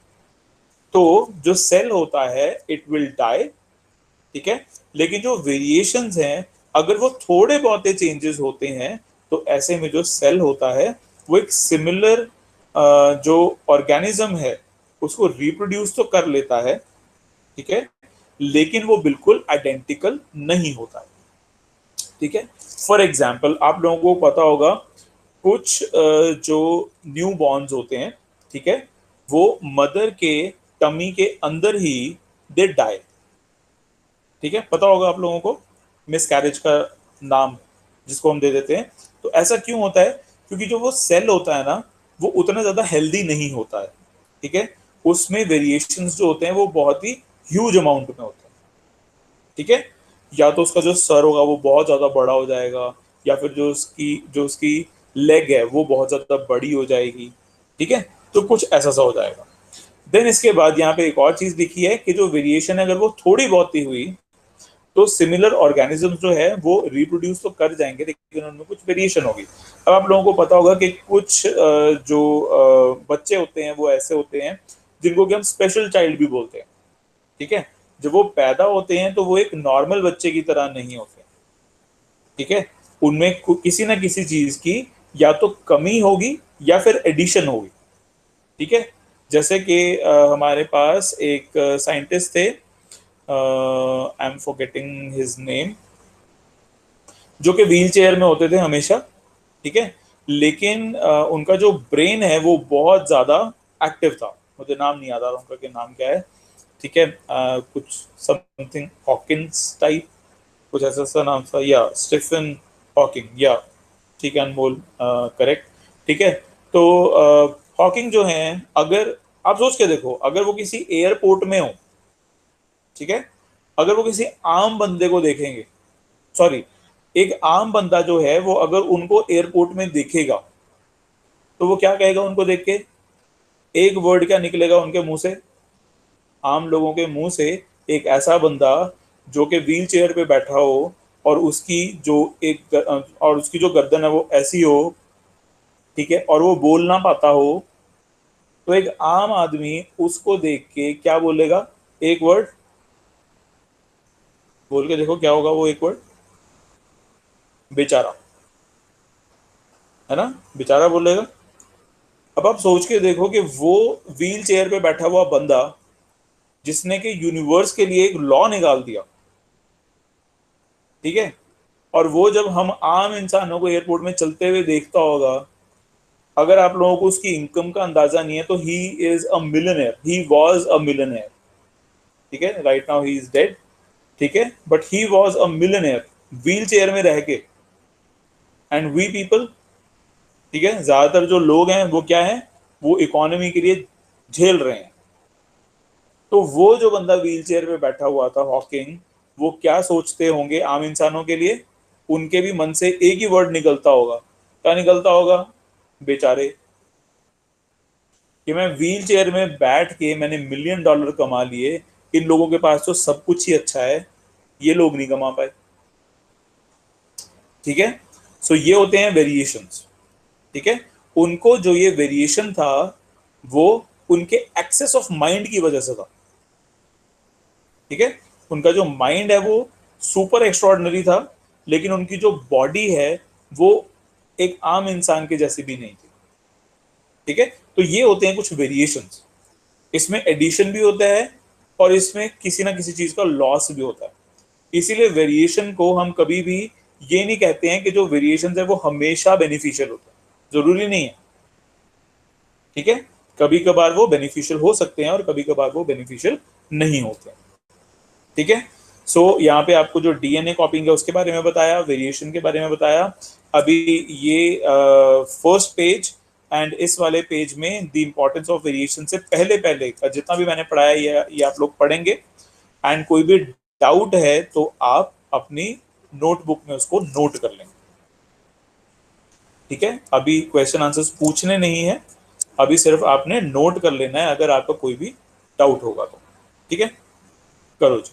तो जो सेल होता है इट विल डाई। ठीक है, लेकिन जो वेरिएशंस हैं अगर वो थोड़े बहुत चेंजेस होते हैं तो ऐसे में जो सेल होता है वो एक सिमिलर जो ऑर्गेनिज्म है उसको रिप्रोड्यूस तो कर लेता है, ठीक है, लेकिन वो बिल्कुल आइडेंटिकल नहीं होता है। ठीक है, फॉर एग्जाम्पल आप लोगों को पता होगा कुछ जो न्यू बॉर्न्स होते हैं, ठीक है, वो मदर के टमी के अंदर ही दे डाई। ठीक है, पता होगा आप लोगों को, मिस कैरेज का नाम जिसको हम दे देते हैं। तो ऐसा क्यों होता है? क्योंकि जो वो सेल होता है ना वो उतना ज्यादा हेल्दी नहीं होता है। ठीक है, उसमें वेरिएशंस जो होते हैं वो बहुत ही ह्यूज अमाउंट में होते हैं। ठीक है, या तो उसका जो सर होगा वो बहुत ज्यादा बड़ा हो जाएगा, या फिर जो उसकी लेग है वो बहुत ज्यादा बड़ी हो जाएगी। ठीक है, तो कुछ ऐसा सा हो जाएगा। देन इसके बाद यहाँ पे एक और चीज लिखी है कि जो वेरिएशन है अगर वो थोड़ी बहुत ही हुई तो सिमिलर ऑर्गेनिज्म जो है वो रिप्रोड्यूस तो कर जाएंगे, लेकिन उनमें कुछ वेरिएशन होगी। अब आप लोगों को पता होगा कि कुछ जो बच्चे होते हैं वो ऐसे होते हैं जिनको कि हम स्पेशल चाइल्ड भी बोलते हैं। ठीक है, जब वो पैदा होते हैं तो वो एक नॉर्मल बच्चे की तरह नहीं होते। ठीक है, उनमें किसी ना किसी चीज की या तो कमी होगी या फिर एडिशन होगी। ठीक है, जैसे कि हमारे पास एक साइंटिस्ट थे, I am forgetting his name, जो कि व्हील चेयर में होते थे हमेशा। ठीक है। लेकिन उनका जो ब्रेन है वो बहुत ज्यादा एक्टिव था। मुझे नाम नहीं याद आ रहा उनका कि नाम क्या है। ठीक है, कुछ समथिंग हॉकिंस टाइप, कुछ ऐसा सा नाम था, या स्टीफन हॉकिंग, या ठीक है अनमोल, करेक्ट। ठीक है। तो हॉकिंग जो है, अगर आप सोच के देखो, अगर वो किसी एयरपोर्ट में हो, ठीक है, अगर वो किसी आम बंदे को देखेंगे, सॉरी, एक आम बंदा जो है वो अगर उनको एयरपोर्ट में देखेगा तो वो क्या कहेगा उनको देख के? एक वर्ड क्या निकलेगा उनके मुंह से, आम लोगों के मुंह से? एक ऐसा बंदा जो कि व्हील चेयर पे बैठा हो और उसकी जो और उसकी जो गर्दन है वो ऐसी हो, ठीक है, और वो बोल ना पाता हो, तो एक आम आदमी उसको देख के क्या बोलेगा? एक वर्ड बोल के देखो क्या होगा वो एक वर्ड? बेचारा। है ना? बेचारा बोलेगा। अब आप सोच के देखो कि वो व्हील चेयर पे बैठा हुआ बंदा जिसने कि यूनिवर्स के लिए एक लॉ निकाल दिया, ठीक है, और वो जब हम आम इंसानों को एयरपोर्ट में चलते हुए देखता होगा, अगर आप लोगों को उसकी इनकम का अंदाजा नहीं है तो he is a millionaire, he was a millionaire. ठीक है, right now he is dead. ठीक है, but he was a millionaire wheel chair में रह के। एंड वी पीपल, ठीक है, ज्यादातर जो लोग हैं वो क्या है, वो इकोनॉमी के लिए झेल रहे हैं। तो वो जो बंदा व्हील चेयर पे बैठा हुआ था हॉकिंग, वो क्या सोचते होंगे आम इंसानों के लिए? उनके भी मन से एक ही वर्ड निकलता होगा। क्या निकलता होगा? बेचारे। कि मैं व्हील चेयर में बैठ के मैंने $1 million कमा लिए, इन लोगों के पास तो सब कुछ ही अच्छा है, ये लोग नहीं कमा पाए। ठीक है। सो ये होते हैं वेरिएशंस। ठीक है। उनको जो ये वेरिएशन था वो उनके एक्सेस ऑफ माइंड की वजह से था। ठीक है। उनका जो माइंड है वो सुपर एक्स्ट्रॉर्डनरी था, लेकिन उनकी जो बॉडी है वो एक आम इंसान के जैसी भी नहीं थी। ठीक है। तो ये होते हैं कुछ वेरिएशंस। इसमें एडिशन भी होता है और इसमें किसी ना किसी चीज का लॉस भी होता है। इसीलिए वेरिएशन को हम कभी भी ये नहीं कहते हैं कि जो वेरिएशन है वो हमेशा बेनिफिशियल होता है, जरूरी नहीं है। ठीक है। कभी कभार वो बेनिफिशियल हो सकते हैं और कभी कभार वो बेनिफिशियल नहीं होते। ठीक है। सो यहाँ पे आपको जो डीएनए कॉपिंग है उसके बारे में बताया, वेरिएशन के बारे में बताया। अभी ये फर्स्ट पेज एंड इस वाले पेज में द इंपॉर्टेंस ऑफ वेरिएशन से पहले पहले का जितना भी मैंने पढ़ाया ये आप लोग पढ़ेंगे। एंड कोई भी डाउट है तो आप अपनी नोटबुक में उसको नोट कर लेंगे। ठीक है। अभी क्वेश्चन आंसर्स पूछने नहीं है, अभी सिर्फ आपने नोट कर लेना है अगर आपका कोई भी डाउट होगा तो। ठीक है, करो जी।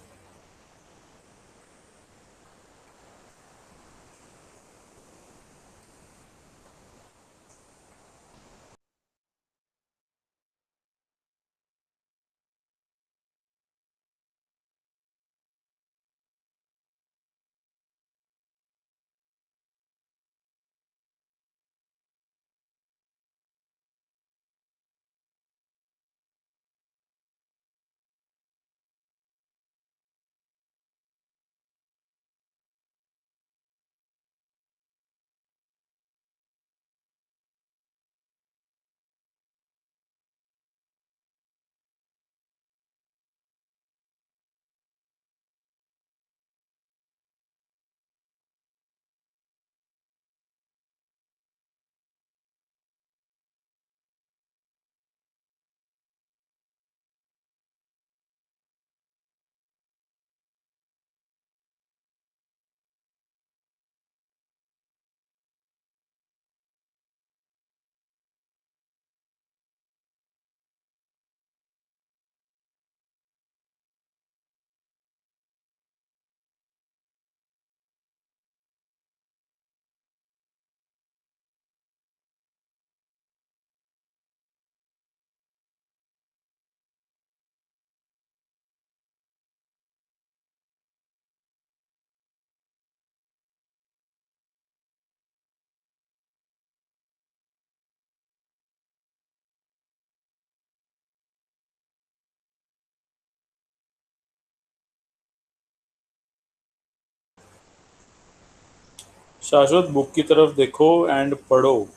शाश्वत, बुक की तरफ देखो एंड पढ़ो।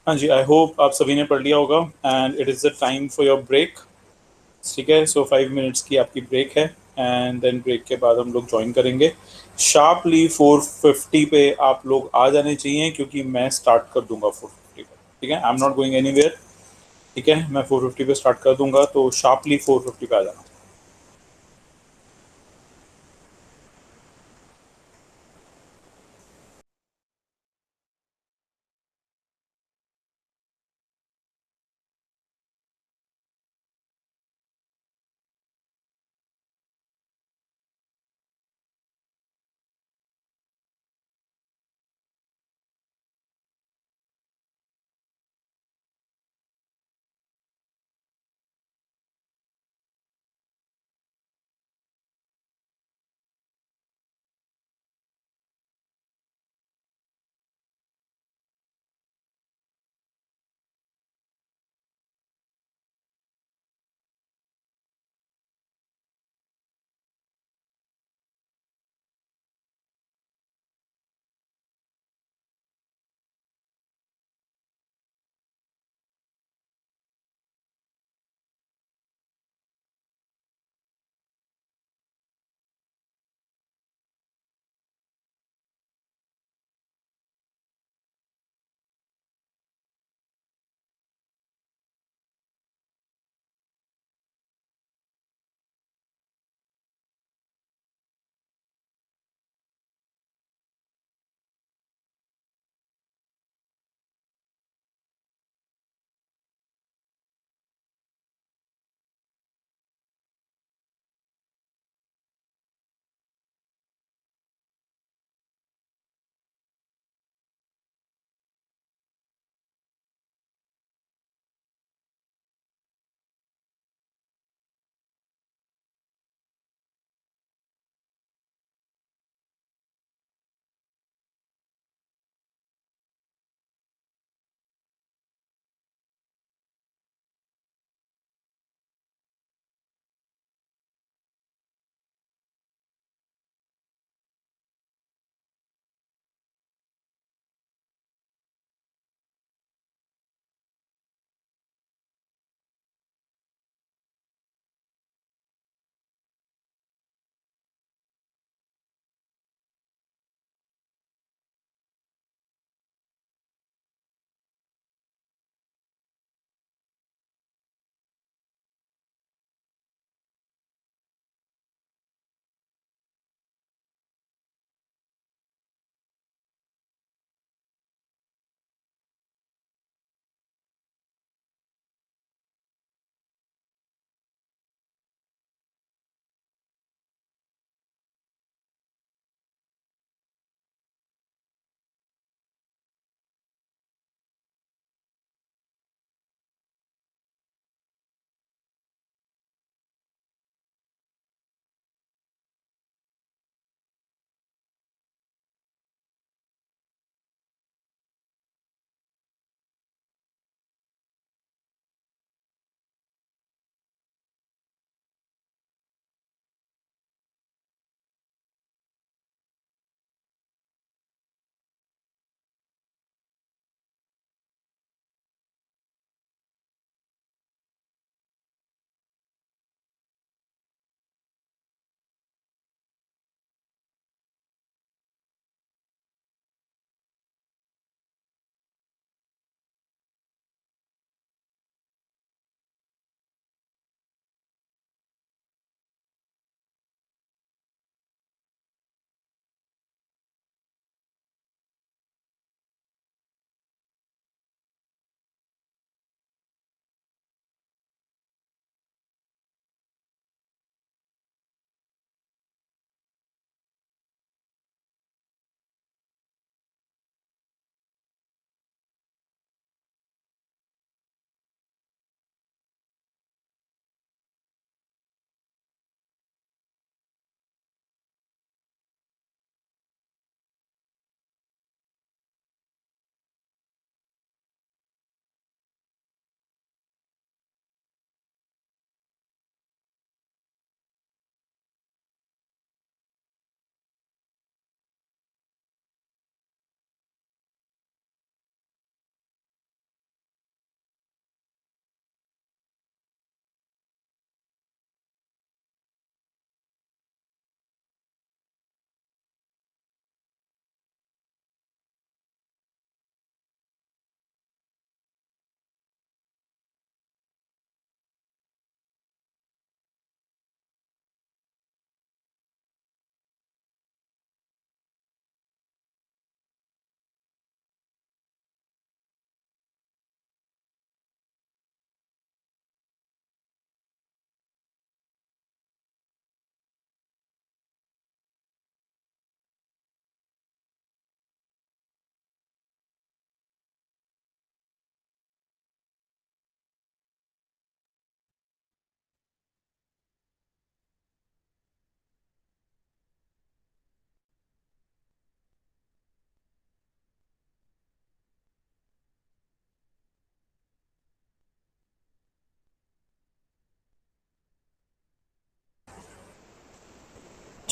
हाँ जी, आई होप आप सभी ने पढ़ लिया होगा and it is the time for your break. ठीक है, सो 5 मिनट्स की आपकी ब्रेक है एंड देन ब्रेक के बाद हम लोग ज्वाइन करेंगे। शार्पली 4:50 पे आप लोग आ जाने चाहिए, क्योंकि मैं स्टार्ट कर दूंगा 4:50 पे। ठीक है, I am not going anywhere. ठीक है, मैं 4:50 पे स्टार्ट कर दूंगा, तो शार्पली 4:50 पे आ जाना।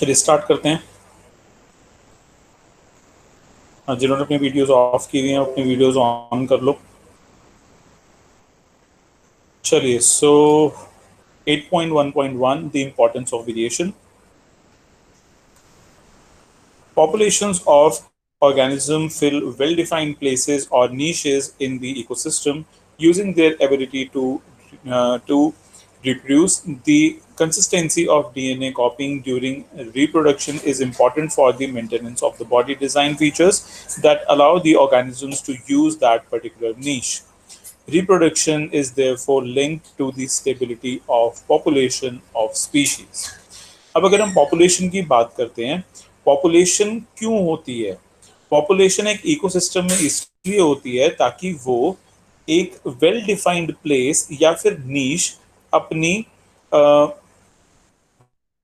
चलिए स्टार्ट करते हैं। जिन्होंने अपनी वीडियोस ऑफ की हुई हैं अपनी वीडियोस ऑन कर लो। चलिए, सो 8.1.1 the importance of variation. Populations of organisms fill well-defined places or niches in the ecosystem using their ability to reproduce. The consistency of DNA copying during reproduction is important for the maintenance of the body design features that allow the organisms to use that particular niche. Reproduction is therefore linked to the stability of population of species. अब अगर हम पॉपुलेशन की बात करते हैं, पॉपुलेशन क्यों होती है? पॉपुलेशन एक इकोसिस्टम में इसलिए होती है ताकि वो एक वेल डिफाइंड प्लेस या फिर नीश अपनी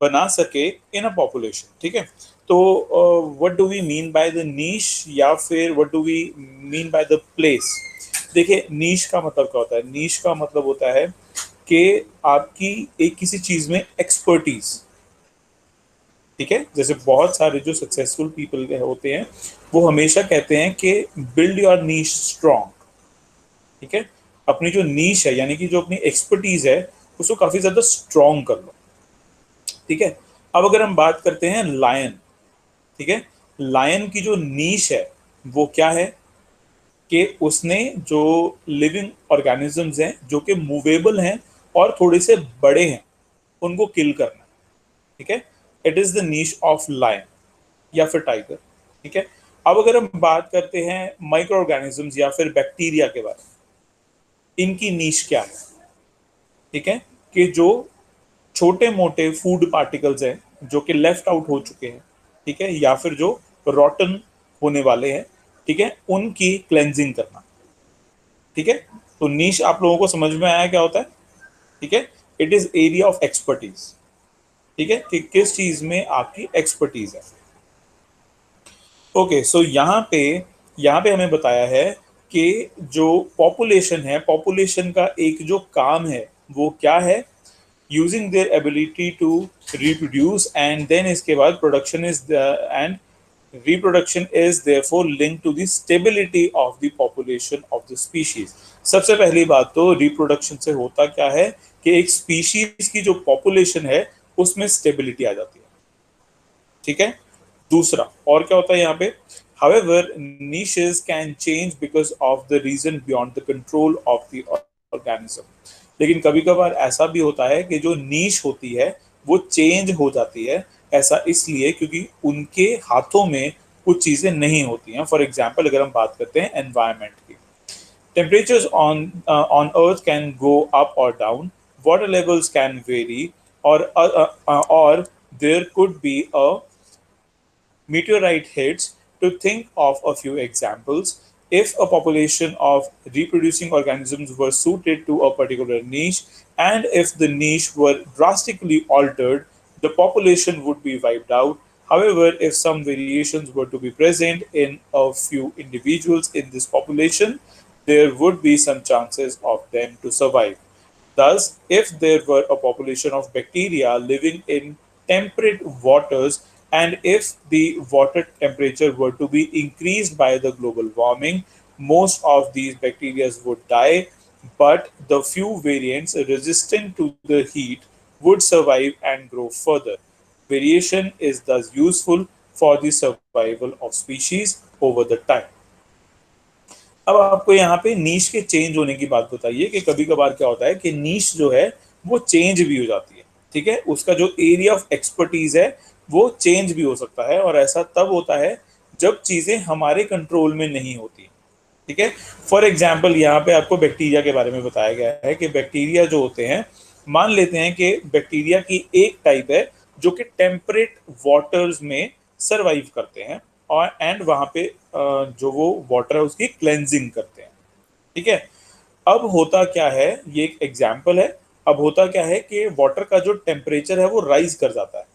बना सके इन अ पॉपुलेशन। ठीक है, तो what do we mean by the niche या फिर what do we mean by the place? देखिए, नीश का मतलब क्या होता है? नीश का मतलब होता है कि आपकी एक किसी चीज में एक्सपर्टीज। ठीक है, जैसे बहुत सारे जो सक्सेसफुल पीपल होते हैं वो हमेशा कहते हैं कि बिल्ड योर नीश स्ट्रॉन्ग। ठीक है, अपनी जो नीश है यानी कि जो अपनी एक्सपर्टीज है उसको काफी ज्यादा स्ट्रॉन्ग कर लो। ठीक है, अब अगर हम बात करते हैं लायन। ठीक है, लायन की जो नीश है वो क्या है कि उसने जो लिविंग ऑर्गेनिजम्स हैं जो कि मूवेबल हैं और थोड़े से बड़े हैं उनको किल करना है। ठीक है, it is the niche of lion या फिर टाइगर। ठीक है, अब अगर हम बात करते हैं माइक्रो ऑर्गेनिजम्स या फिर बैक्टीरिया के बारे में, इनकी नीश क्या है? ठीक है, कि जो छोटे मोटे फूड पार्टिकल्स हैं जो कि लेफ्ट आउट हो चुके हैं, ठीक है, या फिर जो रॉटन होने वाले हैं, ठीक है, उनकी क्लेंजिंग करना। ठीक है, तो नीश आप लोगों को समझ में आया क्या होता है? ठीक है, it is area of expertise. ठीक है, कि किस चीज में आपकी एक्सपर्टीज है। ओके, सो यहाँ पे हमें बताया है कि जो पॉपुलेशन है, पॉपुलेशन का एक जो काम है वो क्या है? Using their ability to reproduce and then इसके बाद production is and reproduction is therefore linked to the stability of the population of the species। सबसे पहली बात तो रिप्रोडक्शन से होता क्या है कि एक स्पीशीज की जो पॉपुलेशन है उसमें स्टेबिलिटी आ जाती है। ठीक है, दूसरा और क्या होता है यहाँ पे? However, niches can change because of the reason beyond the control of the organism। लेकिन कभी कभार ऐसा भी होता है कि जो नीश होती है वो चेंज हो जाती है। ऐसा इसलिए क्योंकि उनके हाथों में कुछ चीजें नहीं होती हैं। फॉर एग्जाम्पल अगर हम बात करते हैं एनवायरमेंट की, temperatures on Earth can go up or down, water levels can vary, or there could be a meteorite hits. To think of a few examples, if a population of reproducing organisms were suited to a particular niche, and if the niche were drastically altered, the population would be wiped out. However, if some variations were to be present in a few individuals in this population, there would be some chances of them to survive. Thus, if there were a population of bacteria living in temperate waters, and if the water temperature were to be increased by the global warming, most of these bacteria would die, but the few variants resistant to the heat would survive and grow further. Variation is thus useful for the survival of species over the time। अब आपको यहाँ पे नीश के चेंज होने की बात बताइए कि कभी कभार क्या होता है कि नीश जो है वो चेंज भी हो जाती है। ठीक है, उसका जो एरिया ऑफ एक्सपर्टीज है वो चेंज भी हो सकता है, और ऐसा तब होता है जब चीजें हमारे कंट्रोल में नहीं होती। ठीक है, फॉर एग्जाम्पल यहाँ पे आपको बैक्टीरिया के बारे में बताया गया है कि बैक्टीरिया जो होते हैं, मान लेते हैं कि बैक्टीरिया की एक टाइप है जो कि टेम्परेट वाटर्स में सरवाइव करते हैं, और एंड वहां पे जो वो वाटर है उसकी क्लेंजिंग करते हैं। ठीक है, अब होता क्या है, ये एक एग्जाम्पल है। अब होता क्या है कि वाटर का जो टेम्परेचर है वो राइज कर जाता है।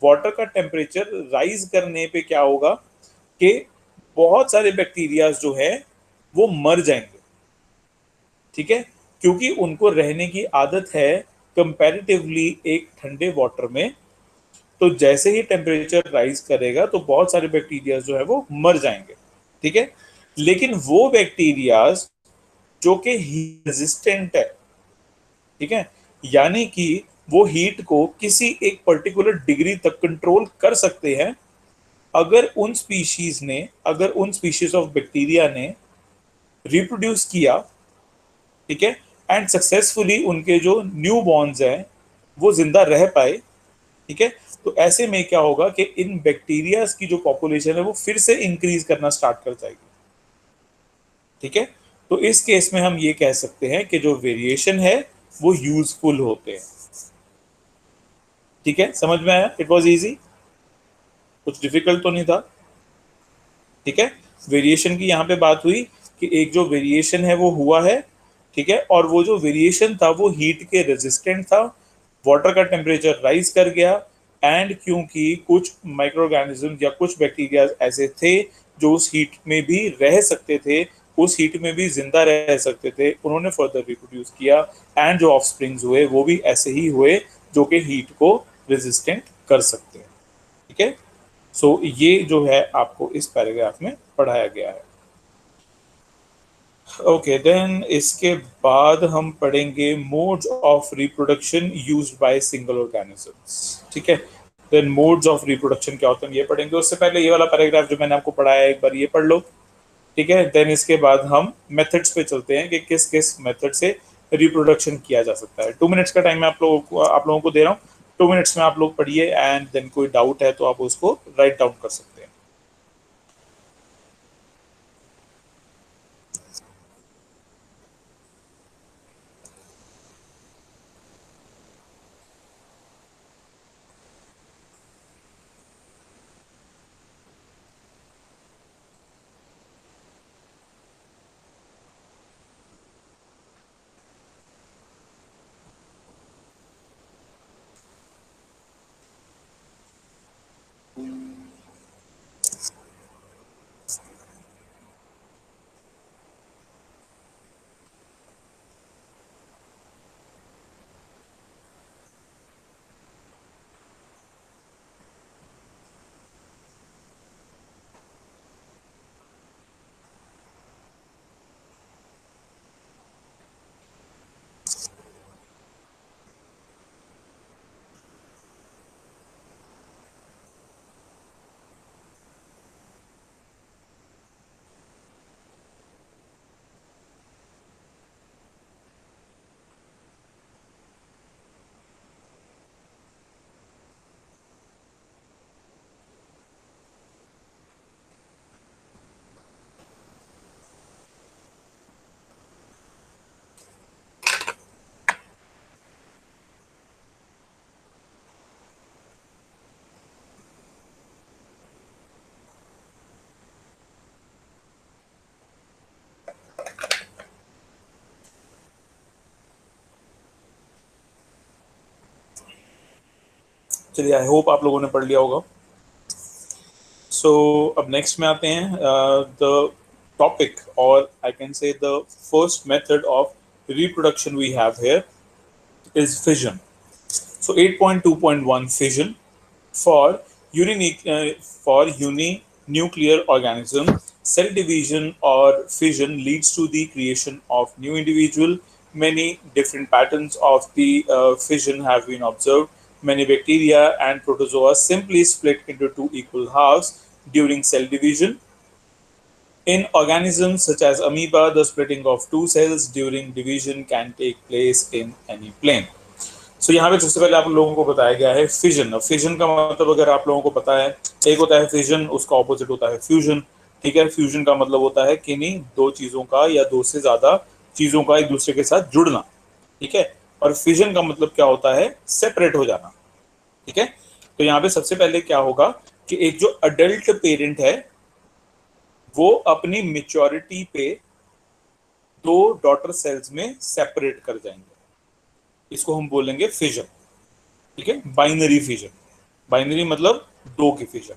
वाटर का टेम्परेचर राइज करने पे क्या होगा कि बहुत सारे बैक्टीरिया जो है वो मर जाएंगे। ठीक है, क्योंकि उनको रहने की आदत है कंपैरेटिवली एक ठंडे वाटर में, तो जैसे ही टेम्परेचर राइज करेगा तो बहुत सारे बैक्टीरिया जो है वो मर जाएंगे, ठीक है। लेकिन वो बैक्टीरिया जो कि रेजिस्टेंट है, ठीक है, यानी कि वो हीट को किसी एक पर्टिकुलर डिग्री तक कंट्रोल कर सकते हैं, अगर उन स्पीशीज ऑफ बैक्टीरिया ने रिप्रोड्यूस किया, ठीक है, एंड सक्सेसफुली उनके जो न्यू बॉर्न्स हैं वो जिंदा रह पाए, ठीक है, तो ऐसे में क्या होगा कि इन बैक्टीरिया की जो पॉपुलेशन है वो फिर से इंक्रीज करना स्टार्ट कर जाएगी, ठीक है। तो इस केस में हम ये कह सकते हैं कि जो वेरिएशन है वो यूजफुल होते हैं, ठीक है। समझ में आया? इट वॉज इजी, कुछ डिफिकल्ट तो नहीं था, ठीक है। वेरिएशन की यहाँ पे बात हुई कि एक जो वेरिएशन है वो हुआ है, ठीक है, और वो जो वेरिएशन था वो हीट के रेजिस्टेंट था, वाटर का टेम्परेचर राइज कर गया, एंड क्योंकि कुछ माइक्रो ऑर्गेनिज्म या कुछ बैक्टीरिया ऐसे थे जो उस हीट में भी रह सकते थे, उस हीट में भी जिंदा रह सकते थे, उन्होंने फर्दर रिप्रोड्यूस किया, एंड जो ऑफस्प्रिंग्स हुए वो भी ऐसे ही हुए जो कि हीट को रेजिस्टेंट कर सकते हैं, ठीक है। सो ये जो है आपको इस पैराग्राफ में पढ़ाया गया है। ओके, देन इसके बाद हम पढ़ेंगे modes of reproduction used by single organisms, ठीक है। देन मोड्स ऑफ रिप्रोडक्शन क्या होते हैं ये पढ़ेंगे, उससे पहले ये वाला पैराग्राफ जो मैंने आपको पढ़ाया है एक बार ये पढ़ लो, ठीक है। देन इसके बाद हम मेथड्स पे चलते हैं कि किस किस मेथड से रिप्रोडक्शन किया जा सकता है। 2 मिनट्स का टाइम मैं आप लोगों को दे रहा हूँ, 2 मिनट्स में आप लोग पढ़िए, एंड देन कोई डाउट है तो आप उसको राइट डाउन कर सकते हैं। चलिए, आई होप आप लोगों ने पढ़ लिया होगा। सो अब नेक्स्ट में आते हैं, द टॉपिक, और I can say the first method of reproduction we have here is fission. So 8.2.1 fission for uninuclear organism, cell division or fission leads to the creation of new individual. Many different patterns of the fission have been observed. Many bacteria and protozoa simply split into two equal halves during cell division. In organisms such as amoeba, the splitting of two cells during division can take place in any plane. So यहाँ पे सबसे पहले आप लोगों को बताया गया है फिजन। अब फिजन का मतलब अगर आप लोगों को पता है, एक होता है फिजन, उसका ऑपोजिट होता है फ्यूजन, ठीक है। फ्यूजन का मतलब होता है किन्हीं दो चीजों का या दो से ज्यादा चीजों का एक दूसरे के साथ जुड़ना, ठीक है। और फिजन का मतलब क्या होता है? सेपरेट हो जाना, ठीक है। तो यहाँ पे सबसे पहले क्या होगा कि एक जो अडल्ट पेरेंट है वो अपनी मेच्योरिटी पे दो डॉटर सेल्स में सेपरेट कर जाएंगे, इसको हम बोलेंगे फिजन, ठीक है। बाइनरी फिजन, बाइनरी मतलब दो की फिजन,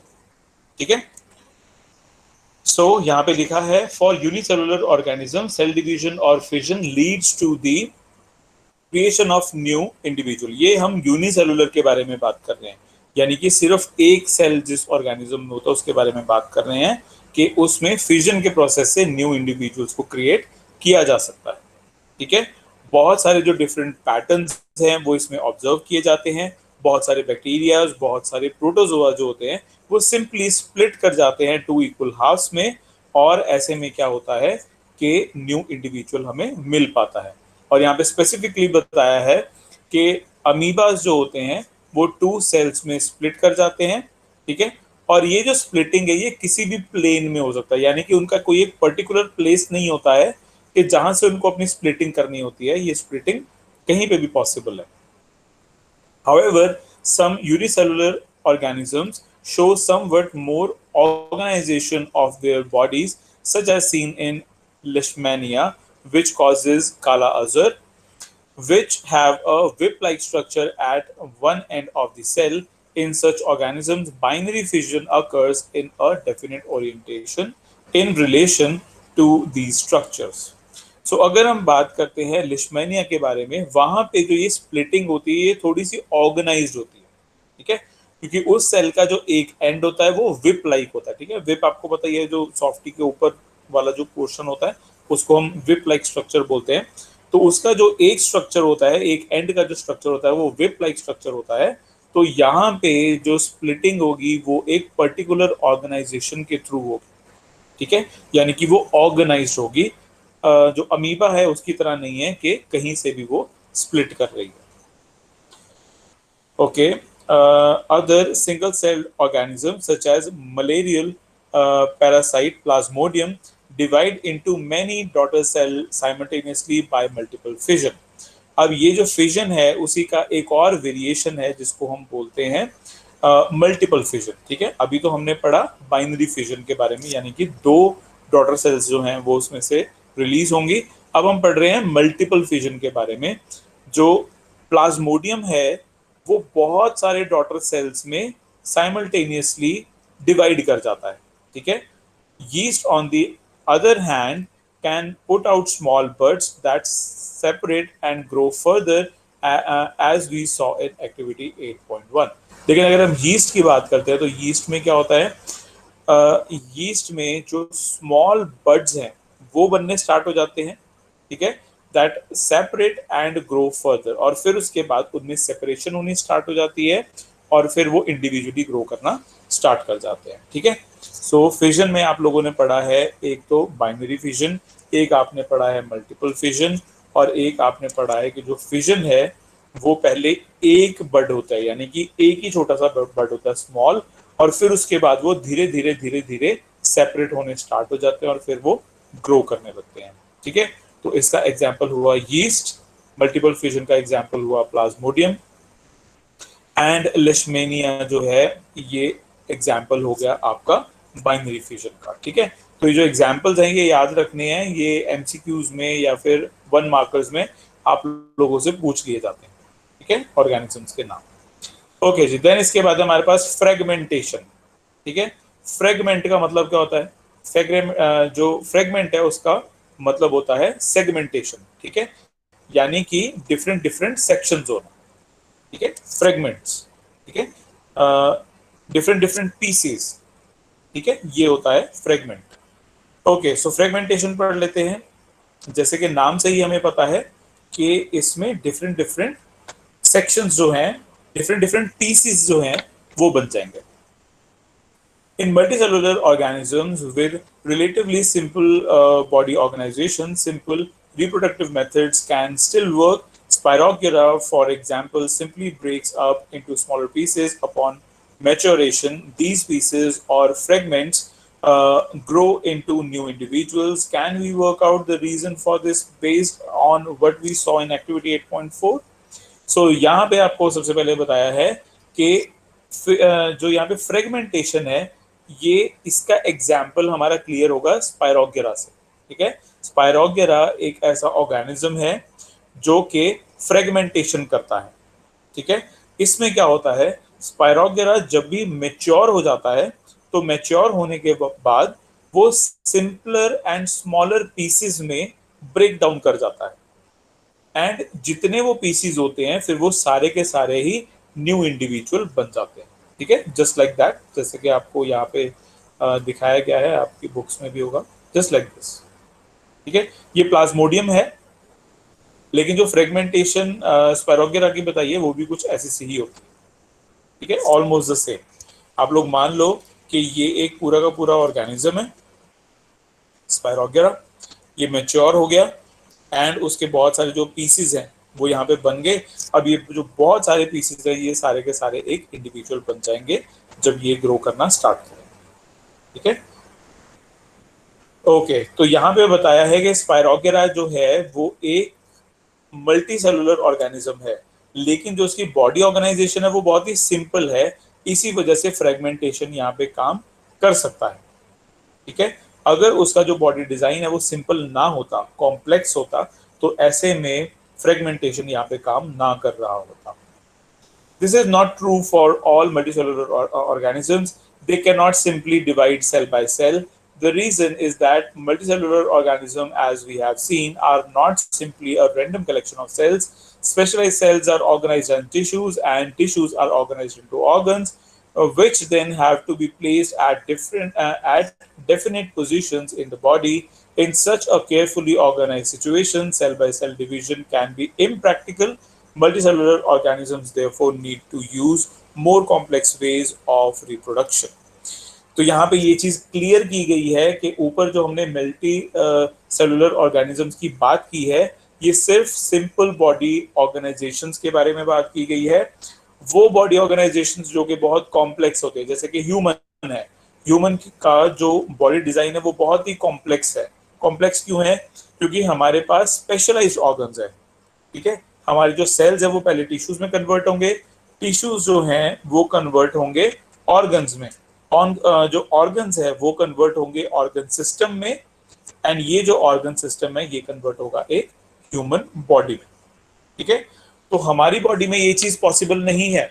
ठीक है। सो यहाँ पे लिखा है for unicellular organism cell division और fission leads to the creation of new individual. ये हम यूनिसेलुलर के बारे में बात कर रहे हैं। यानी कि सिर्फ एक सेल जिस ऑर्गेनिज्म में होता है उसके बारे में बात कर रहे हैं कि उसमें फिजन के प्रोसेस से न्यू इंडिविजुअल्स को क्रिएट किया जा सकता है। ठीक है, बहुत सारे जो डिफरेंट पैटर्न्स हैं वो इसमें ऑब्जर्व किए जाते हैं। बहुत सारे बैक्टीरिया, बहुत सारे प्रोटोजोआ जो होते हैं वो सिंपली स्प्लिट कर जाते हैं टू इक्वल हाफ्स में, और ऐसे में क्या होता है कि न्यू इंडिविजुअल हमें मिल पाता है। और यहाँ पे स्पेसिफिकली बताया है कि अमीबास जो होते हैं वो टू सेल्स में स्प्लिट कर जाते हैं। ठीक है, और ये जो स्प्लिटिंग है ये किसी भी प्लेन में हो सकता है, यानी कि उनका कोई एक पर्टिकुलर प्लेस नहीं होता है कि जहां से उनको अपनी स्प्लिटिंग करनी होती है। ये स्प्लिटिंग कहीं पे भी पॉसिबल है। However, some unicellular organisms show somewhat more organization of their bodies, such as seen in Leishmania, which causes Kala Azar, which have a whip-like structure at one end of the cell. In such organisms, binary fission occurs in a definite orientation in relation to these structures. सो अगर हम बात करते हैं लिश्मेनिया के बारे में, वहां पे जो ये स्प्लिटिंग होती है ये थोड़ी सी ऑर्गेनाइज्ड होती है। ठीक है, क्योंकि उस सेल का जो एक एंड होता है वो विप लाइक होता है। ठीक है, विप आपको पता ही है, जो सॉफ्टी के ऊपर वाला जो पोर्शन होता है उसको हम विप लाइक स्ट्रक्चर बोलते हैं। तो उसका जो एक स्ट्रक्चर होता है, एक एंड का जो स्ट्रक्चर होता है वो विप लाइक स्ट्रक्चर होता है। तो यहाँ पे जो स्प्लिटिंग होगी वो एक पर्टिकुलर ऑर्गेनाइजेशन के थ्रू होगी। ठीक है, यानी कि वो ऑर्गेनाइज होगी। जो अमीबा है उसकी तरह नहीं है कि कहीं से भी वो स्प्लिट कर रही है। Okay, other single cell organism such as malarial parasite plasmodium divide into many daughter cell simultaneously by multiple fission. अब ये जो फिजन है उसी का एक और वेरिएशन है जिसको हम बोलते हैं मल्टीपल फिजन। ठीक है, अभी तो हमने पढ़ा बाइनरी फिजन के बारे में, यानी कि दो डॉटर सेल्स जो हैं वो उसमें से रिलीज होंगी। अब हम पढ़ रहे हैं मल्टीपल फिजन के बारे में। जो प्लाज्मोडियम है वो बहुत सारे डॉटर सेल्स में साइमल्टेनियसली डिवाइड कर जाता है। ठीक है, yeast on the other hand can put out small buds that separate and grow further, as we saw in activity 8.1। लेकिन अगर हम यीस्ट की बात करते हैं तो यीस्ट में क्या होता है, यीस्ट में जो स्मॉल बड्स हैं वो बनने स्टार्ट हो जाते हैं। ठीक है, that separate and grow further, और फिर उसके बाद उनमें सेपरेशन होनी स्टार्ट हो जाती है और फिर वो इंडिविजुअली ग्रो करना स्टार्ट कर जाते हैं। ठीक है, सो फिजन में आप लोगों ने पढ़ा है एक तो बाइनरी फिजन, एक आपने पढ़ा है मल्टीपल फिजन, और एक आपने पढ़ा है कि जो फिजन है वो पहले एक बड होता है, यानी कि एक ही छोटा सा बड होता है स्मॉल, और फिर उसके बाद वो धीरे धीरे धीरे धीरे सेपरेट होने स्टार्ट हो जाते हैं और फिर वो ग्रो करने लगते हैं। ठीक है, तो इसका एग्जाम्पल हुआ यीस्ट, मल्टीपल फिजन का एग्जाम्पल हुआ प्लाज्मोडियम, एंड लेशमेनिया जो है ये एग्जाम्पल हो गया आपका बाइनरी फिजन का। ठीक है, तो ये जो एग्जाम्पल्स हैं ये याद रखने हैं, ये एमसीक्यूज में या फिर वन मार्कर्स में आप लोगों से पूछ लिए जाते हैं। ठीक है, ऑर्गेनिजम्स के नाम। ओके जी, देन इसके बाद हमारे पास फ्रेगमेंटेशन। ठीक है, फ्रेगमेंट का मतलब क्या होता है? जो फ्रेगमेंट है उसका मतलब होता है सेगमेंटेशन। ठीक है, यानी कि डिफरेंट डिफरेंट सेक्शंस होना। ठीक है, फ्रेगमेंट्स। ठीक है, डिफरेंट डिफरेंट पीसेस। ठीक है, ये होता है फ्रेगमेंट। ओके, सो फ्रेगमेंटेशन पढ़ लेते हैं। जैसे कि नाम से ही हमें पता है कि इसमें डिफरेंट डिफरेंट सेक्शंस जो हैं, डिफरेंट डिफरेंट पीसेस जो हैं वो बन जाएंगे। In multicellular organisms with relatively simple body organization, simple reproductive methods can still work. Spirogyra, for example, simply breaks up into smaller pieces upon maturation. These pieces or fragments grow into new individuals. Can we work out the reason for this based on what we saw in activity 8.4? सो यहाँ पे आपको सबसे पहले बताया है कि जो यहाँ पे फ्रेगमेंटेशन है ये इसका एग्जाम्पल हमारा क्लियर होगा स्पायरोगेरा से। ठीक है, स्पायरोगेरा एक ऐसा ऑर्गेनिज्म है जो कि फ्रेगमेंटेशन करता है। ठीक है, इसमें क्या होता है, स्पायरोगेरा जब भी मेच्योर हो जाता है तो मेच्योर होने के बाद वो सिंपलर एंड स्मॉलर पीसेस में ब्रेक डाउन कर जाता है, एंड जितने वो पीसीज होते हैं फिर वो सारे के सारे ही न्यू इंडिविजुअल बन जाते हैं। ठीक है, जस्ट लाइक दैट, जैसे कि आपको यहाँ पे दिखाया गया है, आपकी बुक्स में भी होगा, जस्ट लाइक दिस। ठीक है, ये प्लाज्मोडियम है, लेकिन जो फ्रेगमेंटेशन स्पायरोगेरा की बताइए वो भी कुछ ऐसी सी ही होती है। ठीक है, ऑलमोस्ट द सेम। आप लोग मान लो कि ये एक पूरा का पूरा ऑर्गेनिज्म है स्पायरोगेरा, ये मैच्योर हो गया एंड उसके बहुत सारे जो पीसीज हैं वो यहाँ पे बन गए। अब ये जो बहुत सारे पीसीज है ये सारे के सारे एक इंडिविजुअल बन जाएंगे जब ये ग्रो करना स्टार्ट करें। ठीक है, ओके, तो यहाँ पे बताया है कि स्पायरोगेरा जो है वो एक मल्टी सेलुलर ऑर्गेनिज्म है, लेकिन जो उसकी बॉडी ऑर्गेनाइजेशन है वो बहुत ही सिंपल है, इसी वजह से फ्रेगमेंटेशन यहाँ पे काम कर सकता है। ठीक है, अगर उसका जो बॉडी डिजाइन है वो सिंपल ना होता, कॉम्प्लेक्स होता, तो ऐसे में फ्रेगमेंटेशन यहाँ पे काम ना कर रहा होता। This is not true for all multicellular organisms. They cannot simply divide cell by cell. The reason is that multicellular organisms, as we have seen, are not simply a random collection of cells. Specialized cells are organized in tissues, and tissues are organized into organs, which then have to be placed at different at definite positions in the body. In such a carefully organized situation, cell by cell division can be impractical. Multicellular organisms therefore need to use more complex ways of reproduction. तो यहाँ पे ये चीज क्लियर की गई है कि ऊपर जो हमने मल्टी सेलुलर ऑर्गेनिजम्स की बात की है, ये सिर्फ सिंपल बॉडी ऑर्गेनाइजेशंस के बारे में बात की गई है। वो बॉडी ऑर्गेनाइजेशंस जो कि बहुत कॉम्प्लेक्स होते हैं, जैसे कि ह्यूमन है, ह्यूमन का जो बॉडी डिजाइन है वो बहुत ही कॉम्प्लेक्स है। कॉम्प्लेक्स क्यों है? क्योंकि हमारे पास स्पेशलाइज्ड ऑर्गन्स है। ठीक है, हमारे जो सेल्स है वो पहले टिश्यूज में कन्वर्ट होंगे, टिश्यूज जो हैं वो कन्वर्ट होंगे ऑर्गन्स में, जो ऑर्गन्स है वो कन्वर्ट होंगे ऑर्गन सिस्टम में, एंड ये जो ऑर्गन सिस्टम है ये कन्वर्ट होगा एक ह्यूमन बॉडी में। ठीक है, तो हमारी बॉडी में ये चीज पॉसिबल नहीं है।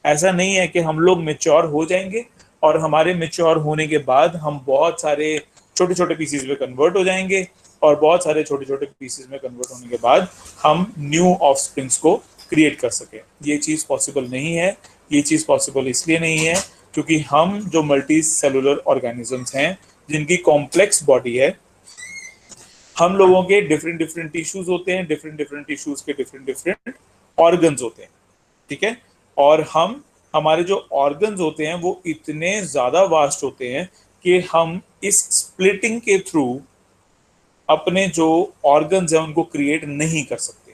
ऐसा नहीं है कि हम लोग मेच्योर हो जाएंगे और हमारे मेच्योर होने के बाद हम बहुत सारे छोटे छोटे पीसीज में कन्वर्ट हो जाएंगे, और बहुत सारे छोटे छोटे पीसीज में कन्वर्ट होने के बाद हम न्यू ऑफस्प्रिंग्स को क्रिएट कर सके। ये चीज पॉसिबल नहीं है। ये चीज पॉसिबल इसलिए नहीं है क्योंकि हम जो मल्टी सेलुलर ऑर्गेनिजम्स हैं जिनकी कॉम्प्लेक्स बॉडी है, हम लोगों के डिफरेंट डिफरेंट टिश्यूज होते हैं, डिफरेंट डिफरेंट टिश्यूज के डिफरेंट डिफरेंट ऑर्गन्स होते हैं। ठीक है, और हमारे जो ऑर्गन्स होते हैं वो इतने ज्यादा वास्ट होते हैं कि हम इस स्प्लिटिंग के थ्रू अपने जो ऑर्गन्स हैं उनको क्रिएट नहीं कर सकते।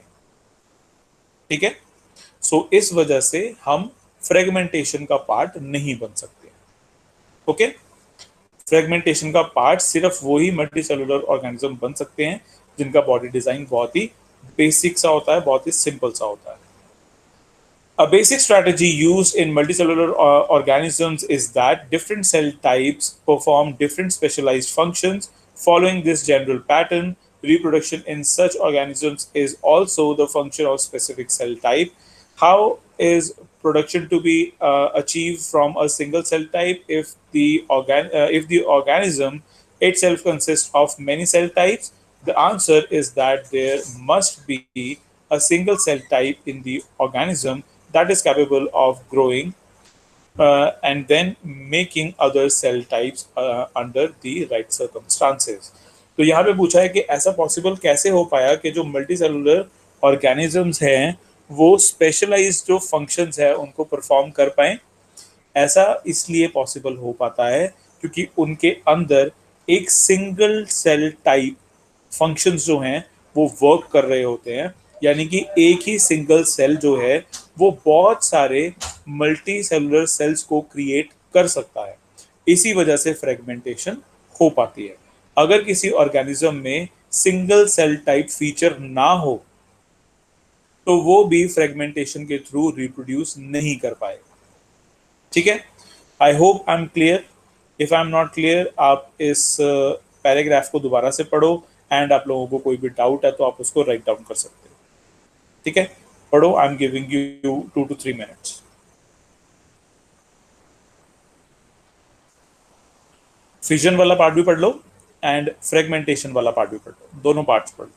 ठीक है, सो इस वजह से हम फ्रेगमेंटेशन का पार्ट नहीं बन सकते। ओके, फ्रेगमेंटेशन का पार्ट सिर्फ वही मल्टी सेलुलर ऑर्गेनिज्म बन सकते हैं जिनका बॉडी डिजाइन बहुत ही बेसिक सा होता है, बहुत ही सिंपल सा होता है। A basic strategy used in multicellular organisms is that different cell types perform different specialized functions. Following this general pattern, reproduction in such organisms is also the function of specific cell type. How is production to be achieved from a single cell type if the organism itself consists of many cell types? The answer is that there must be a single cell type in the organism that is capable of growing and then making other cell types under the right circumstances. तो यहाँ पे पूछा है कि ऐसा पॉसिबल कैसे हो पाया कि जो मल्टी सेलुलर ऑर्गेनिजम्स हैं वो स्पेशलाइज्ड जो फंक्शंस है उनको परफॉर्म कर पाए। ऐसा इसलिए पॉसिबल हो पाता है क्योंकि उनके अंदर एक सिंगल सेल टाइप फंक्शंस जो हैं वो वर्क कर रहे होते हैं, यानी कि एक ही सिंगल सेल जो है वो बहुत सारे मल्टी सेलुलर सेल्स को क्रिएट कर सकता है। इसी वजह से फ्रेगमेंटेशन हो पाती है। अगर किसी ऑर्गेनिज्म में सिंगल सेल टाइप फीचर ना हो तो वो भी फ्रेगमेंटेशन के थ्रू रिप्रोड्यूस नहीं कर पाएगा। ठीक है, I hope I am clear. If I am not clear आप इस पैराग्राफ को दोबारा से पढ़ो, एंड आप लोगों को कोई भी डाउट है तो आप उसको राइट डाउन कर सकते हो। ठीक है, पढ़ो। I am giving you 2 to 3 minutes। Fission वाला पार्ट भी पढ़ लो एंड फ्रेगमेंटेशन वाला पार्ट भी पढ़ लो, दोनों पार्ट्स पढ़ लो।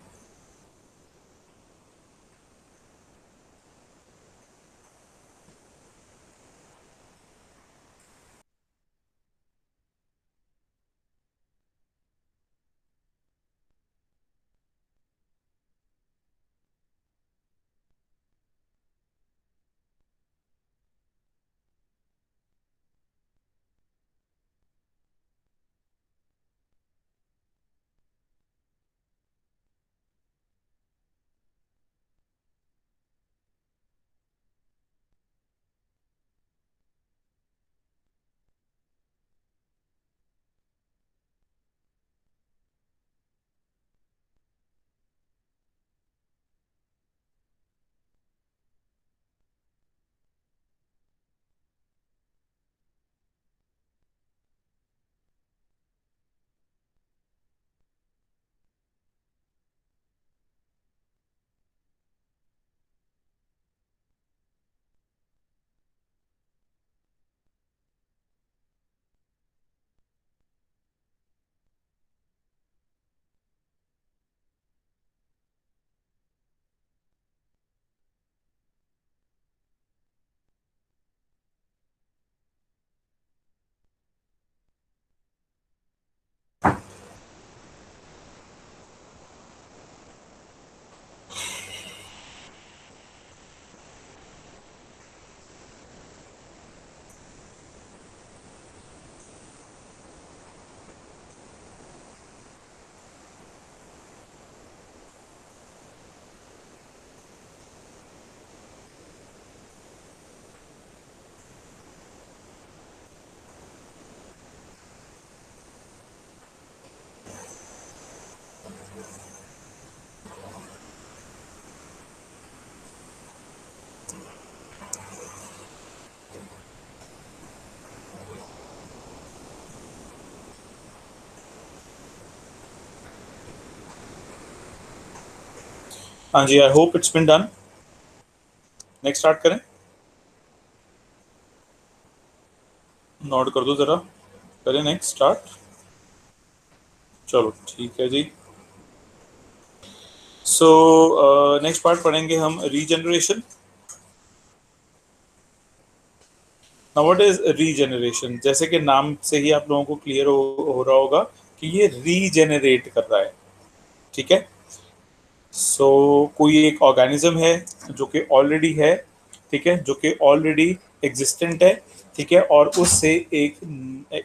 हाँ जी, I hope it's been done. Next start करें, नोट कर दो जरा, करें नेक्स्ट स्टार्ट। चलो ठीक है जी। सो नेक्स्ट पार्ट पढ़ेंगे हम regeneration. Now what is regeneration? जैसे कि नाम से ही आप लोगों को क्लियर हो रहा होगा कि ये रीजेनरेट कर रहा है। ठीक है। सो कोई एक ऑर्गेनिज्म है जो कि ऑलरेडी है, ठीक है, जो कि ऑलरेडी एग्जिस्टेंट है, ठीक है, और उससे एक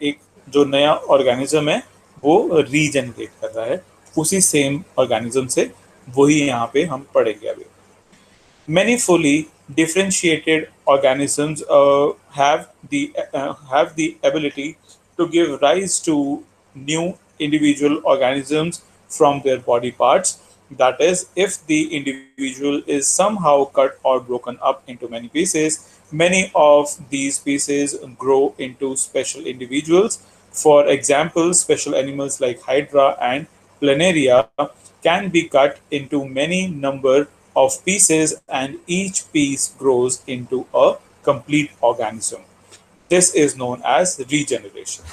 एक जो नया ऑर्गेनिज्म है वो रीजनरेट कर रहा है उसी सेम ऑर्गेनिज्म से। वही यहाँ पे हम पढ़ेंगे अभी। Many fully differentiated organisms have the ability to give rise to new individual organisms from their body parts. That is, if the individual is somehow cut or broken up into many pieces, many of these pieces grow into special individuals. For example, special animals like Hydra and Planaria can be cut into many number of pieces and each piece grows into a complete organism. This is known as regeneration.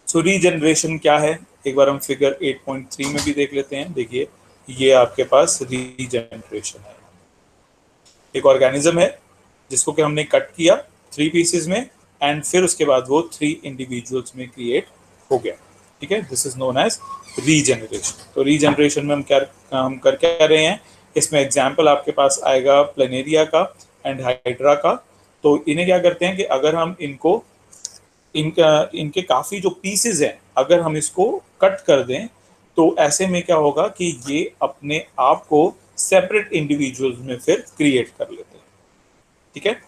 So regeneration क्या है? एक बार हम फिगर 8.3 में भी देख लेते हैं। देखिए, ये आपके पास रीजनरेशन है। एक ऑर्गेनिज्म है जिसको कि हमने कट किया 3 पीसेस में, एंड फिर उसके बाद वो 3 इंडिविजुअल्स में क्रिएट हो गया। ठीक है, this is known as regeneration. तो रीजनरेशन में हम कर क्या रहे हैं? इसमें एग्जाम्पल आपके पास आएगा प्लेनेरिया का एंड हाइड्रा का। तो इन्हें क्या करते हैं कि अगर हम इनके काफी जो पीसेस हैं, अगर हम इसको कट कर दें तो ऐसे में क्या होगा कि ये अपने आप को सेपरेट इंडिविजुअल्स में फिर क्रिएट कर लेते हैं। ठीक है।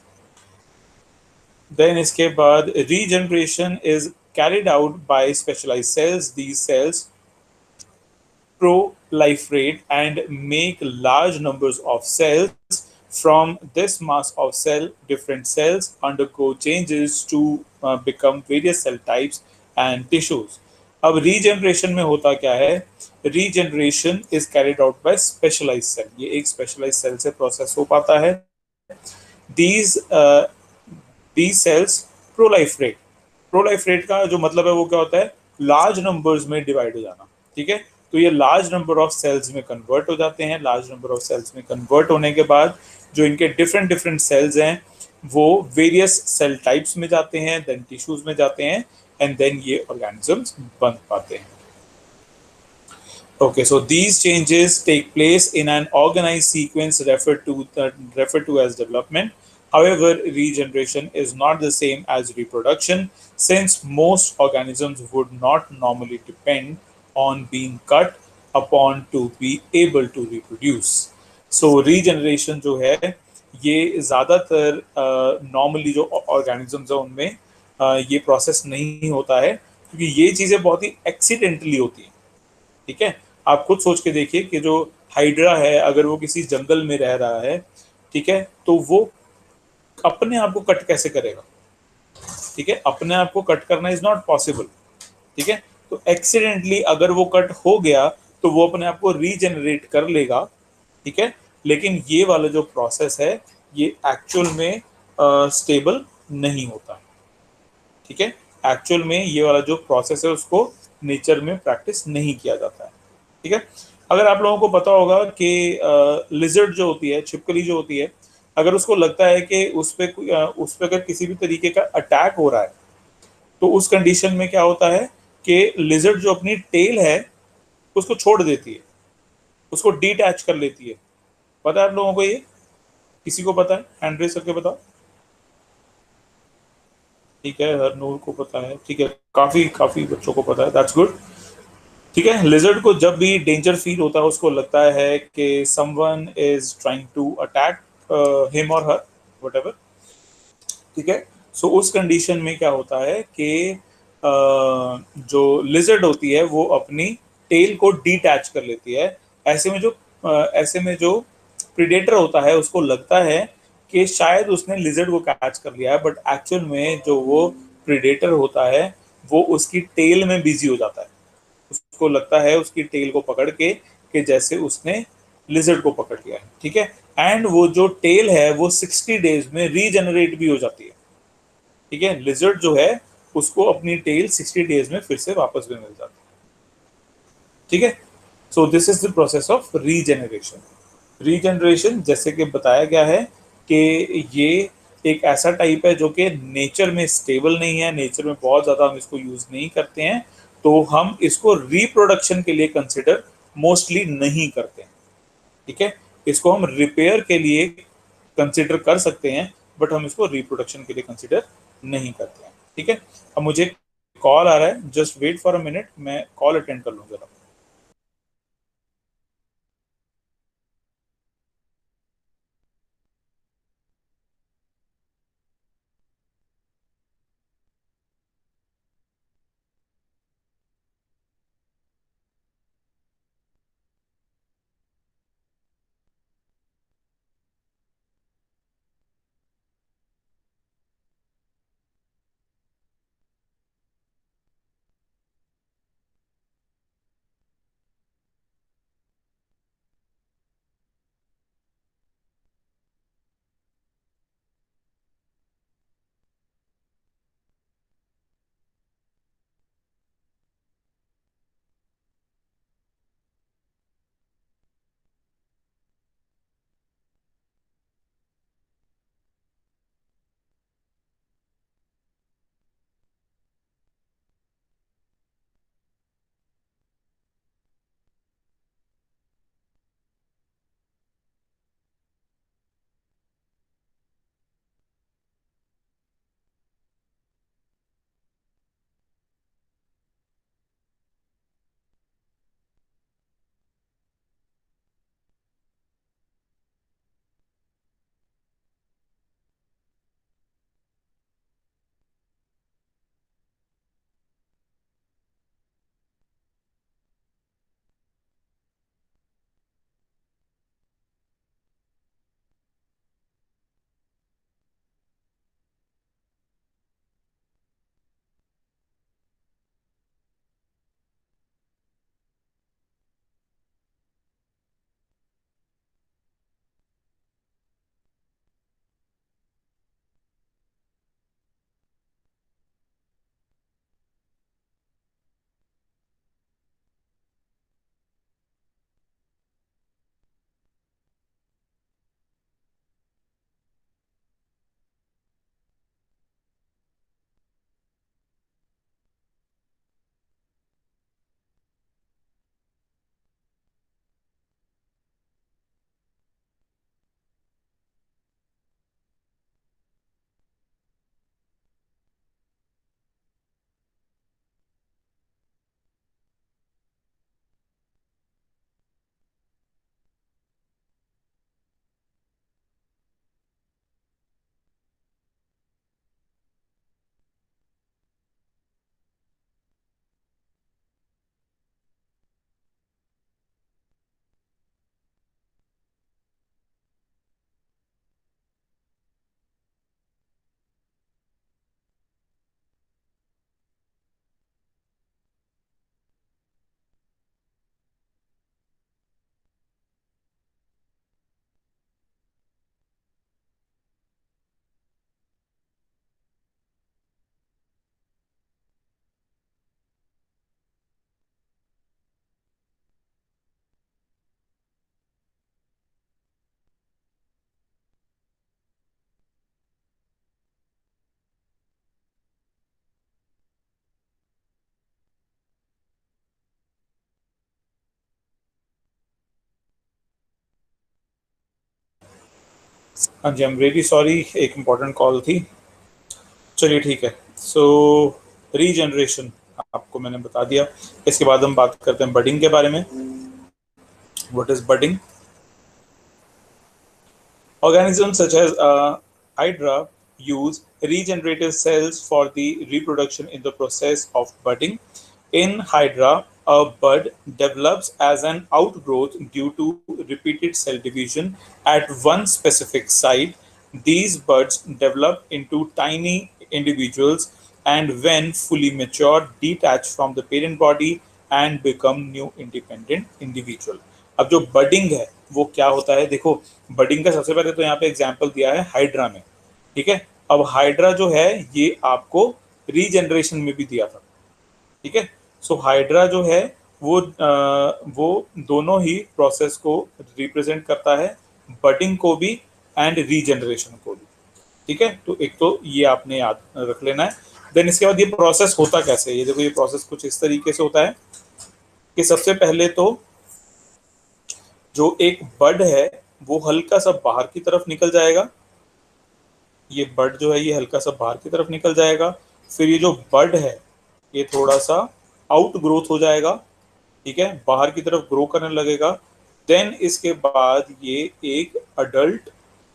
देन इसके बाद regeneration is carried out by specialized cells. These cells proliferate and make large numbers of cells. From this mass of cell, different cells undergo changes to become various cell types and tissues. अब रीजनरेशन में होता क्या है? Regeneration is carried out by specialised cell. ये एक स्पेशलाइज्ड सेल से प्रोसेस हो पाता है। These these cells proliferate. Proliferate का जो मतलब है वो क्या होता है? लार्ज नंबर्स में डिवाइड हो जाना। ठीक है। तो ये लार्ज नंबर ऑफ सेल्स में कन्वर्ट हो जाते हैं। लार्ज नंबर ऑफ सेल्स में कन्वर्ट होने के बाद जो इनके डिफरेंट डिफरेंट सेल्स हैं वो वेरियस सेल टाइप्स में जाते हैं, देन टिश्यूज में जाते हैं, एंड देन ये ऑर्गेनिजम्स बन पाते हैं। Okay, so these changes take place in an organized sequence referred to as development. However, regeneration is not the same as reproduction, since most organisms would not normally depend on being cut upon to be able to reproduce. So regeneration जो है ये ज़्यादातर नॉर्मली जो ऑर्गेनिजम्स है उनमें ये प्रोसेस नहीं होता है, क्योंकि ये चीज़ें बहुत ही एक्सीडेंटली होती हैं। ठीक है। आप खुद सोच के देखिए कि जो हाइड्रा है, अगर वो किसी जंगल में रह रहा है, ठीक है, तो वो अपने आप को कट कैसे करेगा? ठीक है, अपने आप को कट करना इज नॉट पॉसिबल। ठीक है। तो एक्सीडेंटली अगर वो कट हो गया तो वो अपने आप को रीजनरेट कर लेगा। ठीक है। लेकिन ये वाला जो प्रोसेस है ये एक्चुअल में स्टेबल नहीं होता। ठीक है। एक्चुअल में ये वाला जो प्रोसेस है उसको नेचर में प्रैक्टिस नहीं किया जाता है। ठीक है। अगर आप लोगों को पता होगा कि लिजर्ड जो होती है, छिपकली जो होती है, अगर उसको लगता है कि उस पे अगर किसी भी तरीके का अटैक हो रहा है तो उस कंडीशन में क्या होता है कि लिजर्ड जो अपनी टेल है उसको छोड़ देती है, उसको डिटैच कर लेती है। पता है आप लोगों को ये? किसी को पता है? हैंड रेज करके बताओ। ठीक है, हर नूर को पता है। ठीक है, काफी काफी बच्चों को पता है, दैट्स गुड। ठीक है। लिजर्ड को जब भी डेंजर फील होता है, उसको लगता है कि someone is trying to attack him और हर, व्हाटएवर। ठीक है। सो उस कंडीशन में क्या होता है कि जो लिजर्ड होती है वो अपनी टेल को डिटैच कर लेती है। ऐसे में जो प्रीडेटर होता है उसको लगता है कि शायद उसने लिजर्ड को कैच कर लिया है, बट एक्चुअल में जो वो प्रीडेटर होता है वो उसकी टेल में बिजी हो जाता है। उसको लगता है उसकी टेल को पकड़ के कि जैसे उसने लिजर्ड को पकड़ लिया है, ठीक है। एंड वो जो टेल है वो 60 डेज में रीजनरेट भी हो जाती है, ठीक है। लिजर्ड जो है उसको अपनी टेल 60 डेज में फिर से वापस भी मिल जाती है, ठीक है। So this is the process of regeneration. Regeneration जैसे कि बताया गया है कि ये एक ऐसा टाइप है जो कि नेचर में स्टेबल नहीं है, नेचर में बहुत ज़्यादा हम इसको यूज़ नहीं करते हैं, तो हम इसको रिप्रोडक्शन के लिए कंसिडर मोस्टली नहीं करते हैं, ठीक है। इसको हम रिपेयर के लिए कंसिडर कर सकते हैं, बट हम इसको रिप्रोडक्शन के लिए कंसिडर नहीं करते हैं, ठीक है। अब मुझे कॉल आ रहा है, just wait for a minute, मैं कॉल अटेंड कर लूँ जरा। हाँ जी, आई एम रियली सॉरी, एक इम्पोर्टेंट कॉल थी। चलिए ठीक है। सो रीजनरेशन आपको मैंने बता दिया। इसके बाद हम बात करते हैं बडिंग के बारे में। What is budding? Organisms such as Hydra use regenerative cells for the reproduction in the process of budding. In Hydra, a bud develops as an outgrowth due to repeated cell division at one specific site. These buds develop into tiny individuals and, when fully mature, detach from the parent body and become new independent individual. अब जो बडिंग है वो क्या होता है, देखो बडिंग का सबसे पहले तो यहाँ पे एग्जाम्पल दिया है हाइड्रा में, ठीक है। अब हाइड्रा जो है ये आपको रीजनरेशन में भी दिया था, ठीक है। सो हाइड्रा जो है वो दोनों ही प्रोसेस को रिप्रेजेंट करता है, बडिंग को भी एंड रीजनरेशन को भी, ठीक है। तो एक तो ये आपने याद रख लेना है। देन इसके बाद ये प्रोसेस होता कैसे है, ये देखो ये प्रोसेस कुछ इस तरीके से होता है कि सबसे पहले तो जो एक बड है वो हल्का सा बाहर की तरफ निकल जाएगा, ये बड जो है ये हल्का सा बाहर की तरफ निकल जाएगा, फिर ये जो बड है ये थोड़ा सा आउट ग्रोथ हो जाएगा, ठीक है, बाहर की तरफ ग्रो करने लगेगा। देन इसके बाद ये एक अडल्ट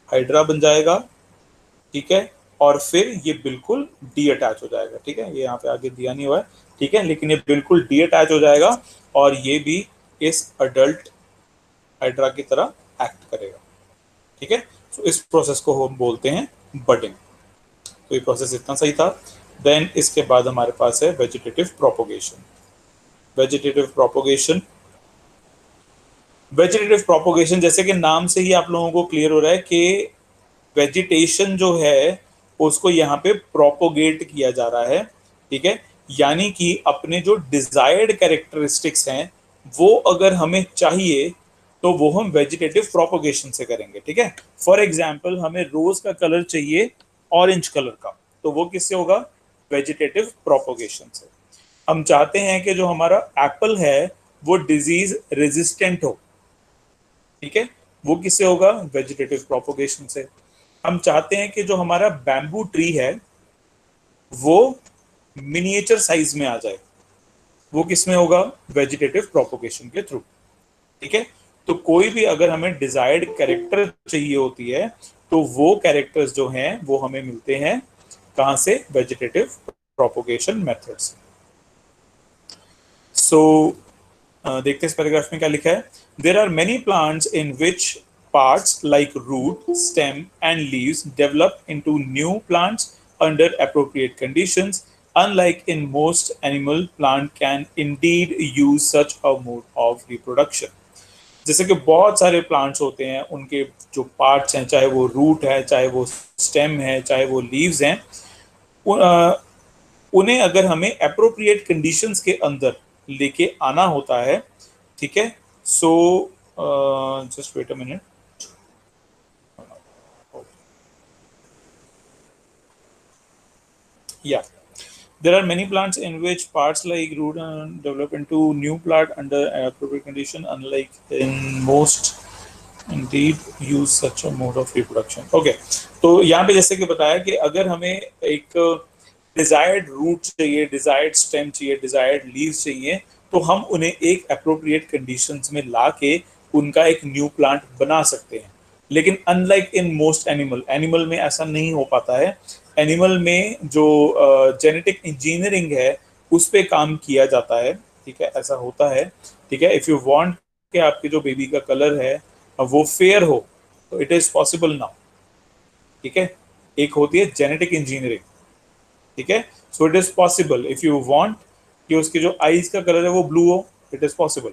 हाइड्रा बन जाएगा, ठीक है, और फिर ये बिल्कुल डी अटैच हो जाएगा, ठीक है, ये यहाँ पे आगे दिया नहीं हुआ है, ठीक है, लेकिन ये बिल्कुल डी अटैच हो जाएगा और ये भी इस अडल्ट हाइड्रा की तरह एक्ट करेगा, ठीक है। तो इस प्रोसेस को हम बोलते हैं बडिंग। तो ये प्रोसेस इतना सही था। देन इसके बाद हमारे पास है vegetative propagation. Vegetative propagation, vegetative propagation जैसे कि नाम से ही आप लोगों को क्लियर हो रहा है कि वेजिटेशन जो है उसको यहाँ पे प्रोपोगेट किया जा रहा है, ठीक है, यानी कि अपने जो डिजायर्ड कैरेक्टरिस्टिक्स हैं वो अगर हमें चाहिए तो वो हम वेजिटेटिव प्रोपोगेशन से करेंगे, ठीक है। फॉर एग्जाम्पल हमें रोज का कलर चाहिए ऑरेंज कलर का, तो वो किससे होगा, वेजिटेटिव प्रोपोगेशन से। हम चाहते हैं कि जो हमारा एप्पल है वो डिजीज रेजिस्टेंट हो, ठीक है, वो किससे होगा, वेजिटेटिव प्रोपोगेशन से। हम चाहते हैं कि जो हमारा बैम्बू ट्री है वो मिनिएचर साइज में आ जाए, वो किसमें होगा, वेजिटेटिव प्रोपोगेशन के थ्रू, ठीक है। तो कोई भी अगर हमें डिजायर्ड कैरेक्टर चाहिए होती है तो वो कैरेक्टर्स जो हैं वो हमें मिलते हैं कहां से, वेजिटेटिव प्रोपोगेशन मेथड से। सो देखते हैं इस पैराग्राफ में क्या लिखा है। There are many plants in which parts like root, stem, and leaves develop into new plants under appropriate conditions. Unlike in most animal, plant can indeed use such a mode of reproduction. जैसे कि बहुत सारे प्लांट्स होते हैं, उनके जो पार्ट्स हैं, चाहे वो रूट है, चाहे वो स्टेम है, चाहे वो लीव्स हैं, उन्हें अगर हमें अप्रोप्रिएट कंडीशंस के अंदर लेके आना होता है, ठीक है। So just wait a minute, yeah, there are many plants in which parts like root develop into new plant under appropriate condition, unlike in most indeed use such a mode of reproduction. Okay, तो यहाँ पे जैसे कि बताया कि अगर हमें एक डिजायर्ड रूट चाहिए, डिजायर्ड स्टेम चाहिए, डिजायर्ड लीव्स चाहिए, तो हम उन्हें एक अप्रोप्रिएट कंडीशंस में ला के उनका एक न्यू प्लांट बना सकते हैं। लेकिन unlike in most animal, animal में ऐसा नहीं हो पाता है। एनिमल में जो जेनेटिक इंजीनियरिंग है उस पे काम किया जाता है, ठीक है, ऐसा होता है, ठीक है। इफ यू वांट कि आपके जो बेबी का कलर है वो फेयर हो तो इट इज पॉसिबल नाउ, ठीक है। एक होती है जेनेटिक इंजीनियरिंग, ठीक है। So it is possible if you want कि उसके जो आईज का कलर है वो ब्लू हो, इट इज पॉसिबल,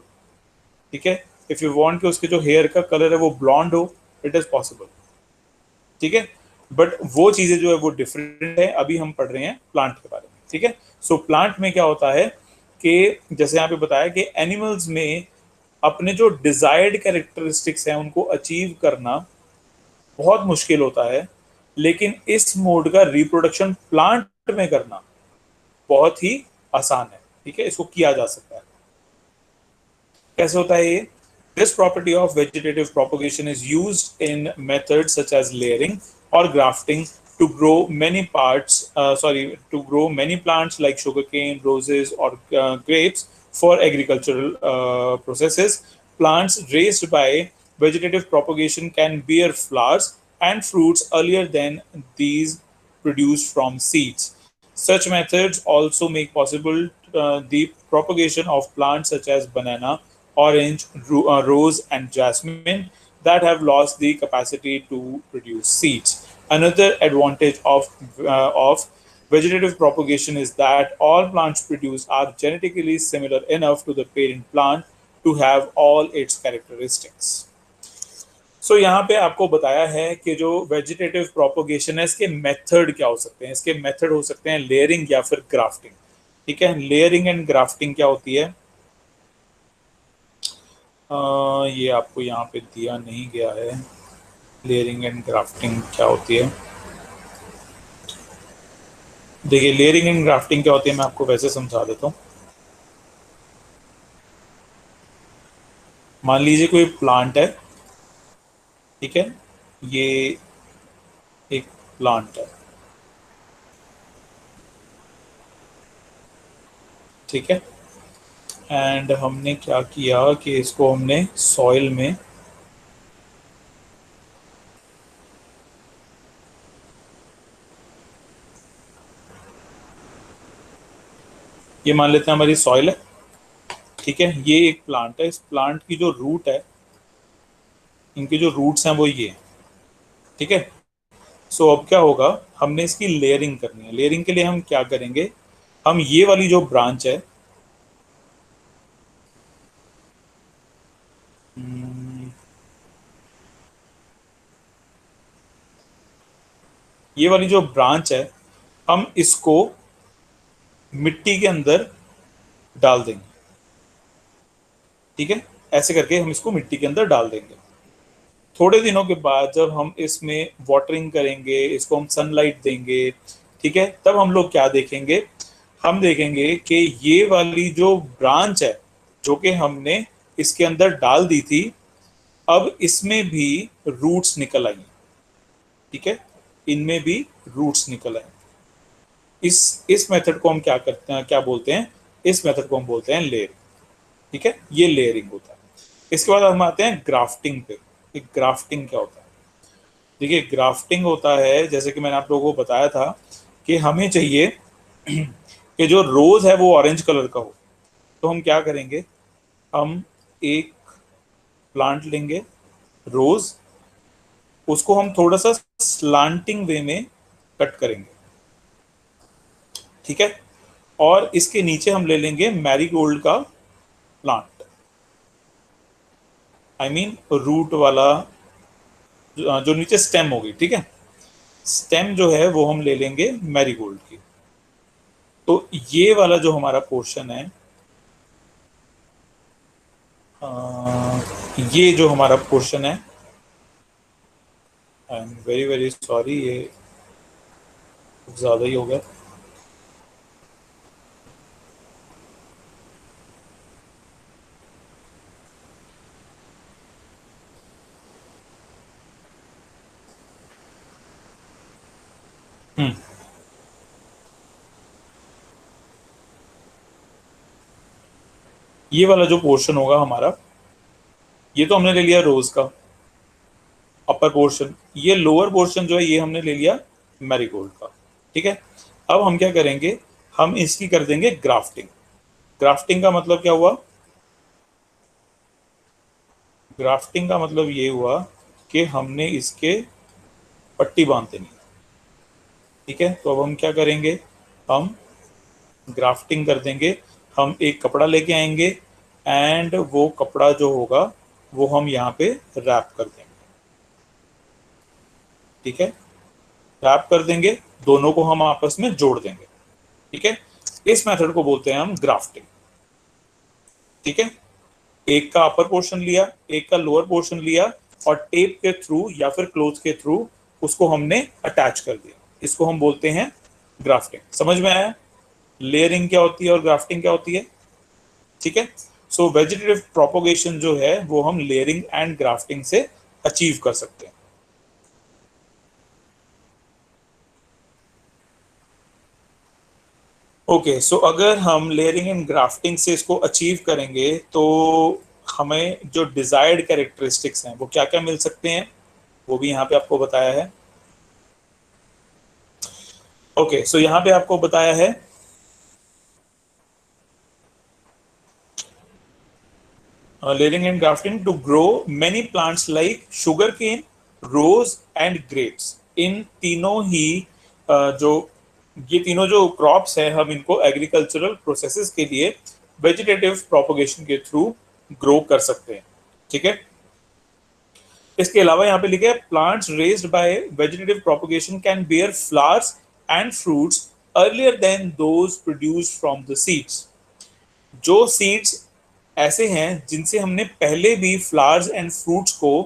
ठीक है। इफ यू वांट कि उसके जो हेयर का कलर है वो ब्लॉन्ड हो, इट इज पॉसिबल, ठीक है। बट वो चीजें जो है वो डिफरेंट है। अभी हम पढ़ रहे हैं प्लांट के बारे में, ठीक है। सो प्लांट में क्या होता है कि जैसे यहाँ पे बताया कि एनिमल्स में अपने जो डिजायर्ड कैरेक्टरिस्टिक्स हैं उनको अचीव करना बहुत मुश्किल होता है, लेकिन इस मोड का रिप्रोडक्शन प्लांट में करना बहुत ही आसान है, ठीक है, इसको किया जा सकता है। कैसे होता है ये? This property of vegetative propagation is used in methods such as layering or grafting to grow many to grow many plants like sugarcane, roses, or grapes for agricultural processes. Plants raised by vegetative propagation can bear flowers and fruits earlier than these produced from seeds. Such methods also make possible the propagation of plants such as banana, orange, rose, and jasmine that have lost the capacity to produce seeds. Another advantage of vegetative propagation is that all plants produced are genetically similar enough to the parent plant to have all its characteristics. सो यहाँ पे आपको बताया है कि जो वेजिटेटिव प्रोपोगेशन है इसके मेथड क्या हो सकते हैं। इसके मेथड हो सकते हैं लेयरिंग या फिर ग्राफ्टिंग। ठीक है, लेयरिंग एंड ग्राफ्टिंग क्या होती है, ये आपको यहाँ पे दिया नहीं गया है। लेयरिंग एंड ग्राफ्टिंग क्या होती है, देखिए लेयरिंग एंड ग्राफ्टिंग क्या होती है मैं आपको वैसे समझा देता हूँ। मान लीजिए कोई प्लांट है, ठीक है, ये एक प्लांट है, ठीक है, एंड हमने क्या किया कि इसको हमने सॉइल में ये मान लेते हैं हमारी सॉइल है, ठीक है, ये एक प्लांट है। इस प्लांट की जो रूट है, इनके जो रूट्स हैं वो ये हैं, ठीक है। सो अब क्या होगा, हमने इसकी लेयरिंग करनी है। लेयरिंग के लिए हम क्या करेंगे, हम ये वाली जो ब्रांच है, ये वाली जो ब्रांच है, हम इसको मिट्टी के अंदर डाल देंगे, ठीक है। ऐसे करके हम इसको मिट्टी के अंदर डाल देंगे। थोड़े दिनों के बाद जब हम इसमें वाटरिंग करेंगे, इसको हम सनलाइट देंगे, ठीक है, तब हम लोग क्या देखेंगे, हम देखेंगे कि ये वाली जो ब्रांच है जो कि हमने इसके अंदर डाल दी थी, अब इसमें भी रूट्स निकल आई, ठीक है, इनमें भी रूट्स निकल आए। इस मेथड को हम क्या करते हैं, क्या बोलते हैं, इस मेथड को हम बोलते हैं लेयरिंग, ठीक है, ये लेयरिंग होता है। इसके बाद हम आते हैं ग्राफ्टिंग पे। ग्राफ्टिंग क्या होता है, देखिए ग्राफ्टिंग होता है, जैसे कि मैंने आप लोगों को बताया था कि हमें चाहिए कि जो रोज है वो ऑरेंज कलर का हो। तो हम क्या करेंगे, हम एक प्लांट लेंगे रोज, उसको हम थोड़ा सा स्लांटिंग वे में कट करेंगे, ठीक है, और इसके नीचे हम ले लेंगे मैरीगोल्ड का प्लांट, आई मीन रूट वाला, जो नीचे स्टेम होगी, ठीक है, स्टेम जो है वो हम ले लेंगे मैरीगोल्ड की। तो ये वाला जो हमारा पोर्शन है, ये जो हमारा पोर्शन है, I am very very sorry, ये ज़्यादा ही हो गया। ये वाला जो पोर्शन होगा हमारा, ये तो हमने ले लिया रोज का अपर पोर्शन, ये लोअर पोर्शन जो है ये हमने ले लिया मैरीगोल्ड का, ठीक है। अब हम क्या करेंगे, हम इसकी कर देंगे ग्राफ्टिंग। ग्राफ्टिंग का मतलब क्या हुआ, ग्राफ्टिंग का मतलब ये हुआ कि हमने इसके पट्टी बांध देनी, ठीक है। तो अब हम क्या करेंगे, हम ग्राफ्टिंग कर देंगे। हम एक कपड़ा लेके आएंगे एंड वो कपड़ा जो होगा वो हम यहाँ पे रैप कर देंगे, ठीक है, रैप कर देंगे, दोनों को हम आपस में जोड़ देंगे, ठीक है। इस मेथड को बोलते हैं हम ग्राफ्टिंग, ठीक है। एक का अपर पोर्शन लिया, एक का लोअर पोर्शन लिया, और टेप के थ्रू या फिर क्लोथ के थ्रू उसको हमने अटैच कर दिया। इसको हम बोलते हैं ग्राफ्टिंग। समझ में आया लेयरिंग क्या होती है और ग्राफ्टिंग क्या होती है, ठीक है। सो वेजिटेटिव प्रोपोगेशन जो है वो हम लेयरिंग एंड ग्राफ्टिंग से अचीव कर सकते हैं। ओके, सो अगर हम लेयरिंग एंड ग्राफ्टिंग से इसको अचीव करेंगे तो हमें जो डिजायर्ड कैरेक्टरिस्टिक्स हैं वो क्या क्या मिल सकते हैं, वो भी यहाँ पे आपको बताया है। ओके, सो यहाँ पे आपको बताया है layering and grafting to grow many plants like sugarcane, rose and grapes। इन तीनों ही जो ये तीनों जो क्रॉप्स हैं हम इनको एग्रीकल्चरल प्रोसेसेस के लिए वेजिटेटिव प्रोपोगेशन के थ्रू ग्रो कर सकते हैं। ठीक है, इसके अलावा यहाँ पे लिखा है plants raised by vegetative propagation can bear flowers and fruits earlier than those produced from the seeds. जो सीड्स ऐसे हैं जिनसे हमने पहले भी फ्लावर्स एंड फ्रूट्स को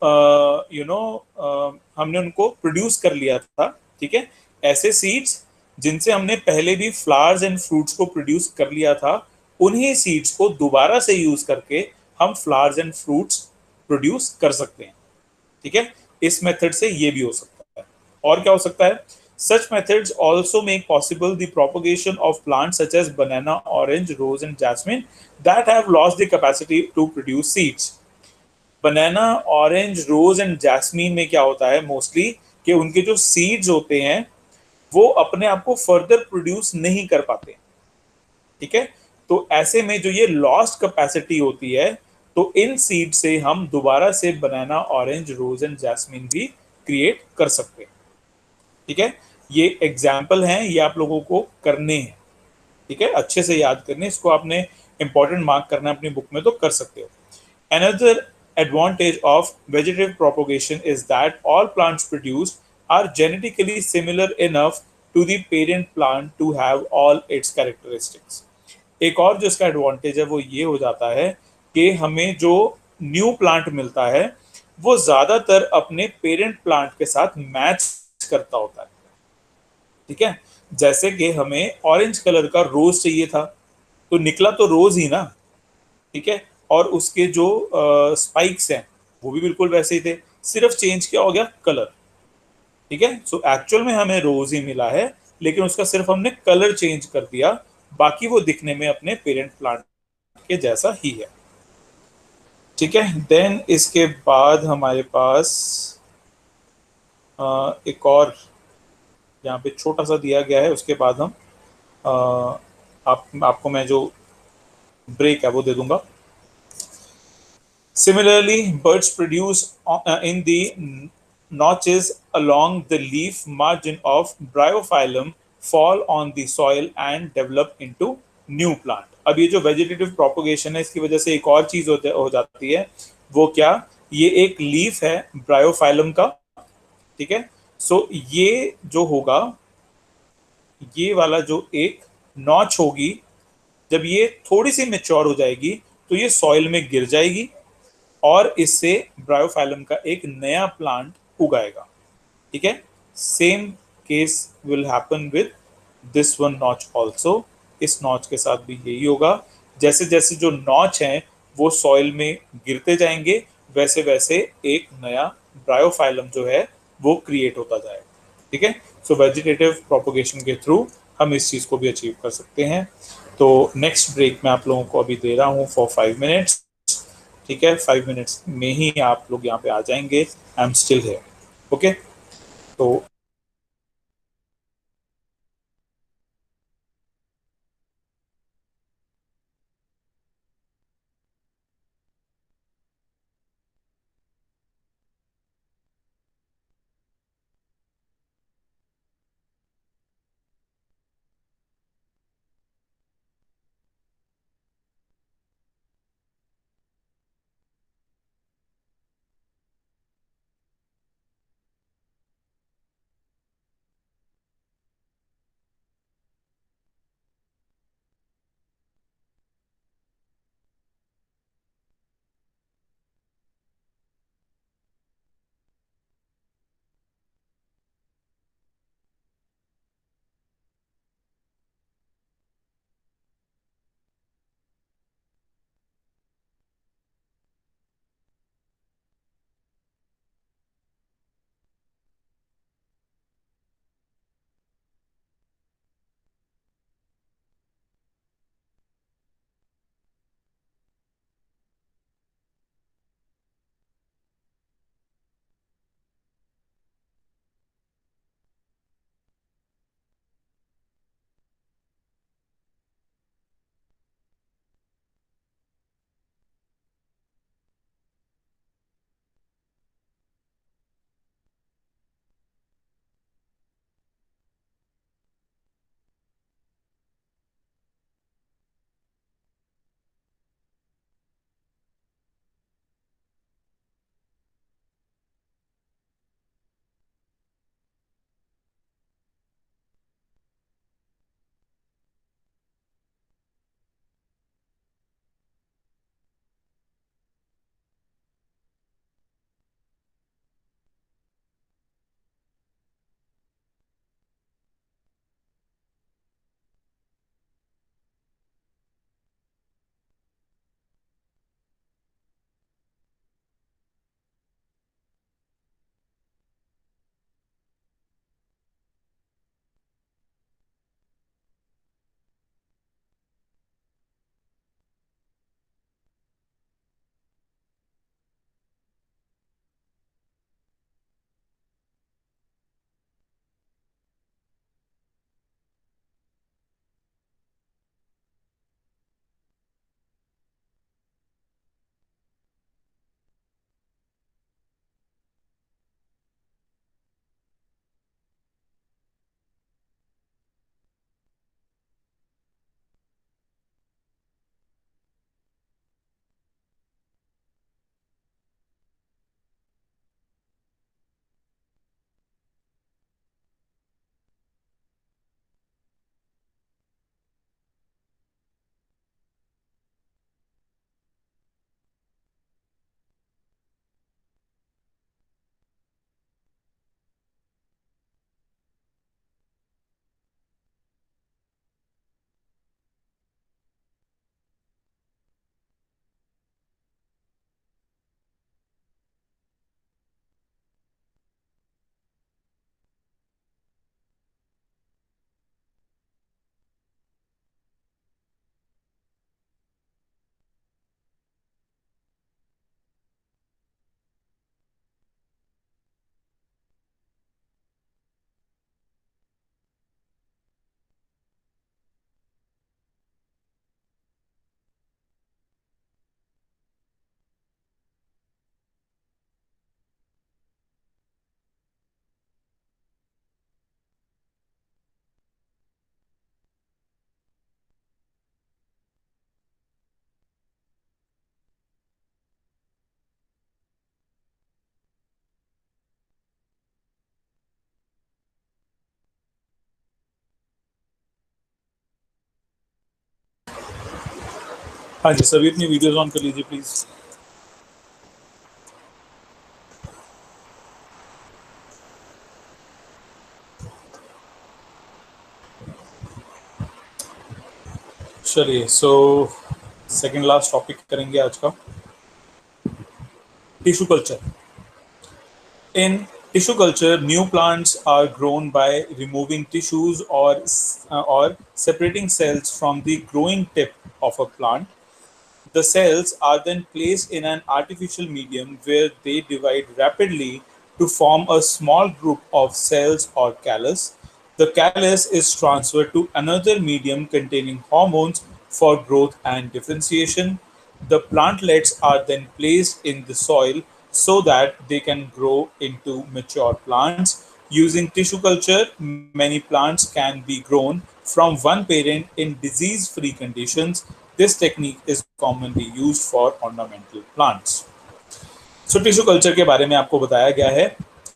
हमने उनको प्रोड्यूस कर लिया था। ठीक है, ऐसे सीड्स जिनसे हमने पहले भी फ्लावर्स एंड फ्रूट्स को प्रोड्यूस कर लिया था, उन्हीं सीड्स को दोबारा से यूज करके हम फ्लावर्स एंड फ्रूट्स प्रोड्यूस कर सकते हैं। ठीक है, इस मेथड से ये भी हो सकता है। और क्या हो सकता है? Such methods also make possible the propagation of plants such as banana, orange, rose and jasmine that have lost the capacity to produce seeds. Banana, orange, rose and jasmine में क्या होता है मोस्टली कि उनके जो सीड्स होते हैं वो अपने आप को फर्दर प्रोड्यूस नहीं कर पाते। ठीक है, तो ऐसे में जो ये लॉस्ट कैपेसिटी होती है, तो इन सीड से हम दोबारा से बनाना, ऑरेंज, रोज एंड जैस्मिन भी क्रिएट कर सकते हैं। ठीक है, ये एग्जाम्पल हैं, ये आप लोगों को करने हैं। ठीक है, अच्छे से याद करने, इसको आपने इंपॉर्टेंट मार्क करना है अपनी बुक में तो कर सकते हो। Another advantage of vegetative propagation is that all plants produced are genetically similar enough to the parent plant to have all its characteristics. एक और जो इसका एडवांटेज है वो ये हो जाता है कि हमें जो न्यू प्लांट मिलता है वो ज्यादातर अपने पेरेंट प्लांट के साथ मैच करता होता है। ठीक है, जैसे कि हमें ऑरेंज कलर का रोज चाहिए था, तो निकला तो रोज ही ना। ठीक है, और उसके जो स्पाइक्स हैं वो भी बिल्कुल वैसे ही थे, सिर्फ चेंज क्या हो गया? कलर। ठीक है, सो एक्चुअल में हमें रोज ही मिला है, लेकिन उसका सिर्फ हमने कलर चेंज कर दिया, बाकी वो दिखने में अपने पेरेंट प्लांट के जैसा ही है। ठीक है, देन इसके बाद हमारे पास एक और यहाँ पे छोटा सा दिया गया है, उसके बाद हम अ, आपको मैं जो ब्रेक है वो दे दूंगा। Similarly, birds produce in the notches along the leaf margin of bryophyllum fall on the soil and develop into new plant. अब ये जो वेजिटेटिव प्रोपोगेशन है इसकी वजह से एक और चीज हो जाती है, वो क्या? ये एक लीफ है ब्रायोफाइलम का। ठीक है, सो ये जो होगा, ये वाला जो एक नॉच होगी, जब ये थोड़ी सी मेच्योर हो जाएगी तो ये सॉइल में गिर जाएगी और इससे ब्रायोफाइलम का एक नया प्लांट उगाएगा। ठीक है, same case will happen with this one notch also. इस नॉच के साथ भी यही होगा, जैसे जैसे जो नॉच हैं वो सॉइल में गिरते जाएंगे, वैसे वैसे एक नया ब्रायोफाइलम जो है वो क्रिएट होता जाएगा। ठीक है, सो वेजिटेटिव प्रोपोगेशन के थ्रू हम इस चीज को भी अचीव कर सकते हैं। तो नेक्स्ट ब्रेक में आप लोगों को अभी दे रहा हूँ फॉर 5 मिनट्स। ठीक है, 5 मिनट्स में ही आप लोग यहाँ पे आ जाएंगे। आई एम स्टिल है। ओके, तो हाँ जी, सभी अपनी वीडियोस ऑन कर लीजिए प्लीज। चलिए, सो सेकंड लास्ट टॉपिक करेंगे आज का, tissue culture. In tissue culture, new plants are grown by removing tissues or separating cells from the growing tip of a plant. The cells are then placed in an artificial medium where they divide rapidly to form a small group of cells or callus. The callus is transferred to another medium containing hormones for growth and differentiation. The plantlets are then placed in the soil so that they can grow into mature plants. Using tissue culture, many plants can be grown from one parent in disease free conditions. This technique is commonly used for ornamental plants. So tissue culture के बारे में आपको बताया गया है।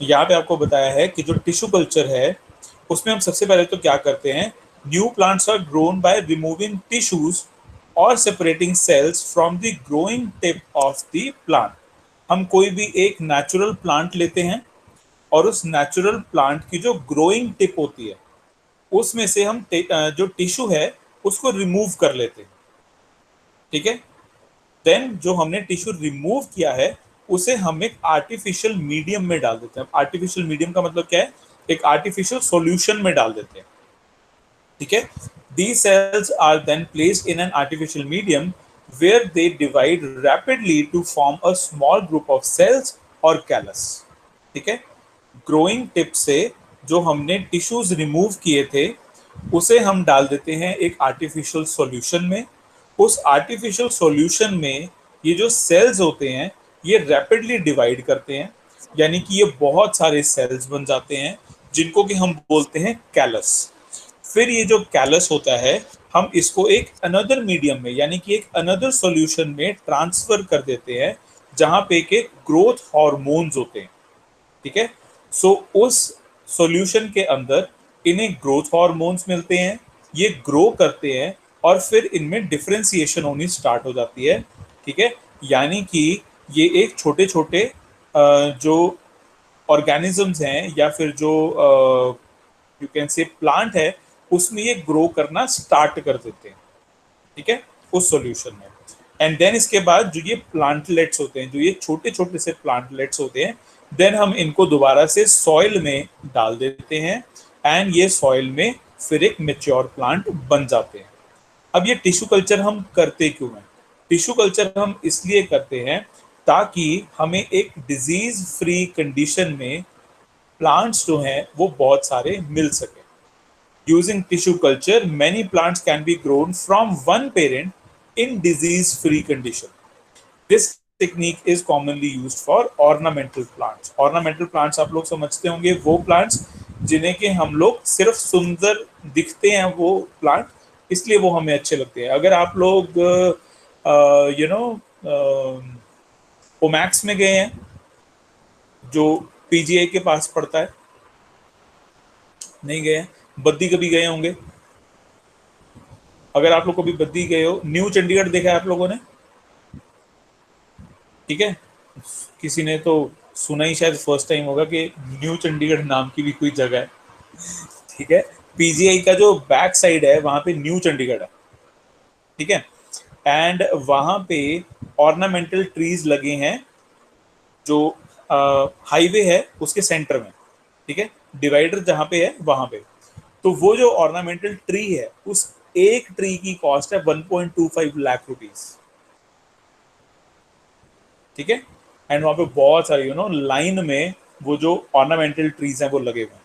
यहाँ पे आपको बताया है कि जो टिश्यू कल्चर है उसमें हम सबसे पहले तो क्या करते हैं, new plants are grown by removing tissues और separating cells from the growing tip of the plant. हम कोई भी एक नेचुरल प्लांट लेते हैं और उस नेचुरल प्लांट की जो ग्रोइंग टिप होती है उसमें से हम जो टिश्यू है उसको रिमूव कर लेते हैं। ठीक है, देन जो हमने टिश्यू रिमूव किया है उसे हम एक आर्टिफिशियल मीडियम में डाल देते हैं। आर्टिफिशियल मीडियम का मतलब क्या है, एक आर्टिफिशियल सॉल्यूशन में डाल देते हैं। ठीक है, these cells are then placed in an artificial medium where they divide rapidly to form a small group of cells or callus. ठीक है, ग्रोइंग टिप से जो हमने टिश्यूज रिमूव किए थे उसे हम डाल देते हैं एक आर्टिफिशियल सॉल्यूशन में। उस आर्टिफिशियल सॉल्यूशन में ये जो सेल्स होते हैं ये रैपिडली डिवाइड करते हैं, यानी कि ये बहुत सारे सेल्स बन जाते हैं जिनको कि हम बोलते हैं कैलस। फिर ये जो कैलस होता है हम इसको एक अनदर मीडियम में यानी कि एक अनदर सॉल्यूशन में ट्रांसफर कर देते हैं जहां पे के ग्रोथ हार्मोन्स होते हैं। ठीक है, सो उस सॉल्यूशन के अंदर इन्हें ग्रोथ हार्मोन्स मिलते हैं, ये ग्रो करते हैं और फिर इनमें डिफरेंशिएशन होनी स्टार्ट हो जाती है। ठीक है, यानी कि ये एक छोटे छोटे जो ऑर्गेनिजम्स हैं या फिर जो यू कैन से प्लांट है उसमें ये ग्रो करना स्टार्ट कर देते हैं। ठीक है, उस सॉल्यूशन में। एंड देन इसके बाद जो ये प्लांटलेट्स होते हैं, जो ये छोटे छोटे से प्लांटलेट्स होते हैं, देन हम इनको दोबारा से सॉइल में डाल देते हैं एंड ये सॉइल में फिर एक मेच्योर प्लांट बन जाते हैं। अब ये टिश्यू कल्चर हम करते क्यों हैं? टिश्यू कल्चर हम इसलिए करते हैं ताकि हमें एक डिजीज फ्री कंडीशन में प्लांट्स जो हैं वो बहुत सारे मिल सके। Using tissue culture, many plants can be grown from one parent in disease-free condition. This technique is commonly used for ornamental plants. Ornamental plants आप लोग समझते होंगे वो plants जिन्हें के हम लोग सिर्फ सुंदर दिखते हैं, वो प्लांट इसलिए वो हमें अच्छे लगते हैं। अगर आप लोग यू नो ओमैक्स में गए हैं जो पीजीआई के पास पड़ता है, नहीं गए हैं, बद्दी कभी गए होंगे। अगर आप लोग कभी बद्दी गए हो, न्यू चंडीगढ़ देखा है आप लोगों ने? ठीक है, किसी ने तो सुना ही शायद फर्स्ट टाइम होगा कि न्यू चंडीगढ़ नाम की भी कोई जगह है। ठीक है, पीजीआई का जो बैक साइड है वहां पे न्यू चंडीगढ़ है। ठीक है, एंड वहां पे ऑर्नामेंटल ट्रीज लगे हैं जो हाईवे है उसके सेंटर में। ठीक है, डिवाइडर जहां पे है वहां पे, तो वो जो ऑर्नामेंटल ट्री है उस एक ट्री की कॉस्ट है 1.25 लाख रुपीस। ठीक है, एंड वहां पे बहुत सारे लाइन में वो जो ऑर्नामेंटल ट्रीज हैं वो लगे हुए हैं।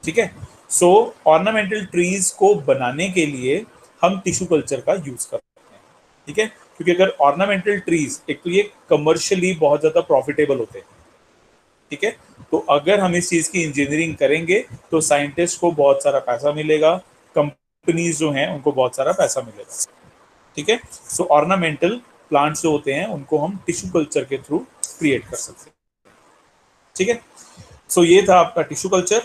ठीक है, सो ऑर्नामेंटल ट्रीज को बनाने के लिए हम टिश्यू कल्चर का यूज करते हैं। ठीक है, क्योंकि अगर ऑर्नामेंटल ट्रीज, एक तो ये कमर्शियली बहुत ज्यादा प्रॉफिटेबल होते हैं। ठीक है, तो अगर हम इस चीज की इंजीनियरिंग करेंगे तो साइंटिस्ट को बहुत सारा पैसा मिलेगा, कंपनीज जो हैं उनको बहुत सारा पैसा मिलेगा। ठीक है, सो ऑर्नामेंटल प्लांट्स जो होते हैं उनको हम टिश्यू कल्चर के थ्रू क्रिएट कर सकते हैं। ठीक है, सो ये था आपका टिश्यू कल्चर।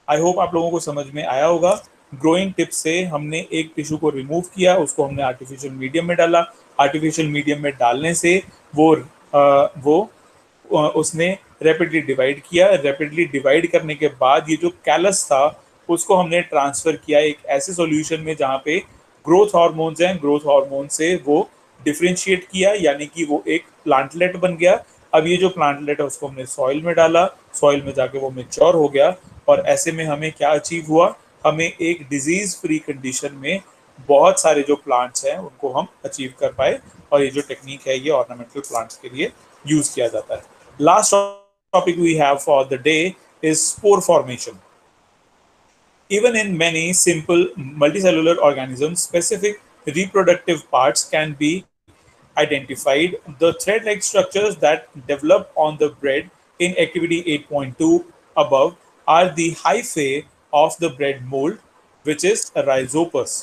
आई होप आप लोगों को समझ में आया होगा। ग्रोइंग टिप से हमने एक टिश्यू को रिमूव किया, उसको हमने आर्टिफिशियल मीडियम में डाला। आर्टिफिशियल मीडियम में डालने से उसने रैपिडली डिवाइड किया। रैपिडली डिवाइड करने के बाद ये जो कैलस था उसको हमने ट्रांसफर किया एक ऐसे सॉल्यूशन में जहाँ पे ग्रोथ हार्मोन्स हैं। ग्रोथ हार्मोन से वो डिफरेंशिएट किया, यानी कि वो एक प्लांटलेट बन गया। अब ये जो प्लांटलेट है उसको हमने सॉइल में डाला, सॉइल में जाके वो मैच्योर हो गया, और ऐसे में हमें क्या अचीव हुआ, हमें एक डिजीज फ्री कंडीशन में बहुत सारे जो प्लांट्स हैं उनको हम अचीव कर पाए। और ये जो टेक्निक है ये ऑर्नामेंटल प्लांट्स के लिए यूज किया जाता है। Last topic we have for the day is spore formation. Even in many simple multicellular organisms, specific reproductive parts can be identified. The thread-like structures that develop on the bread in activity 8.2 above are the hyphae of the bread mold, which is rhizopus.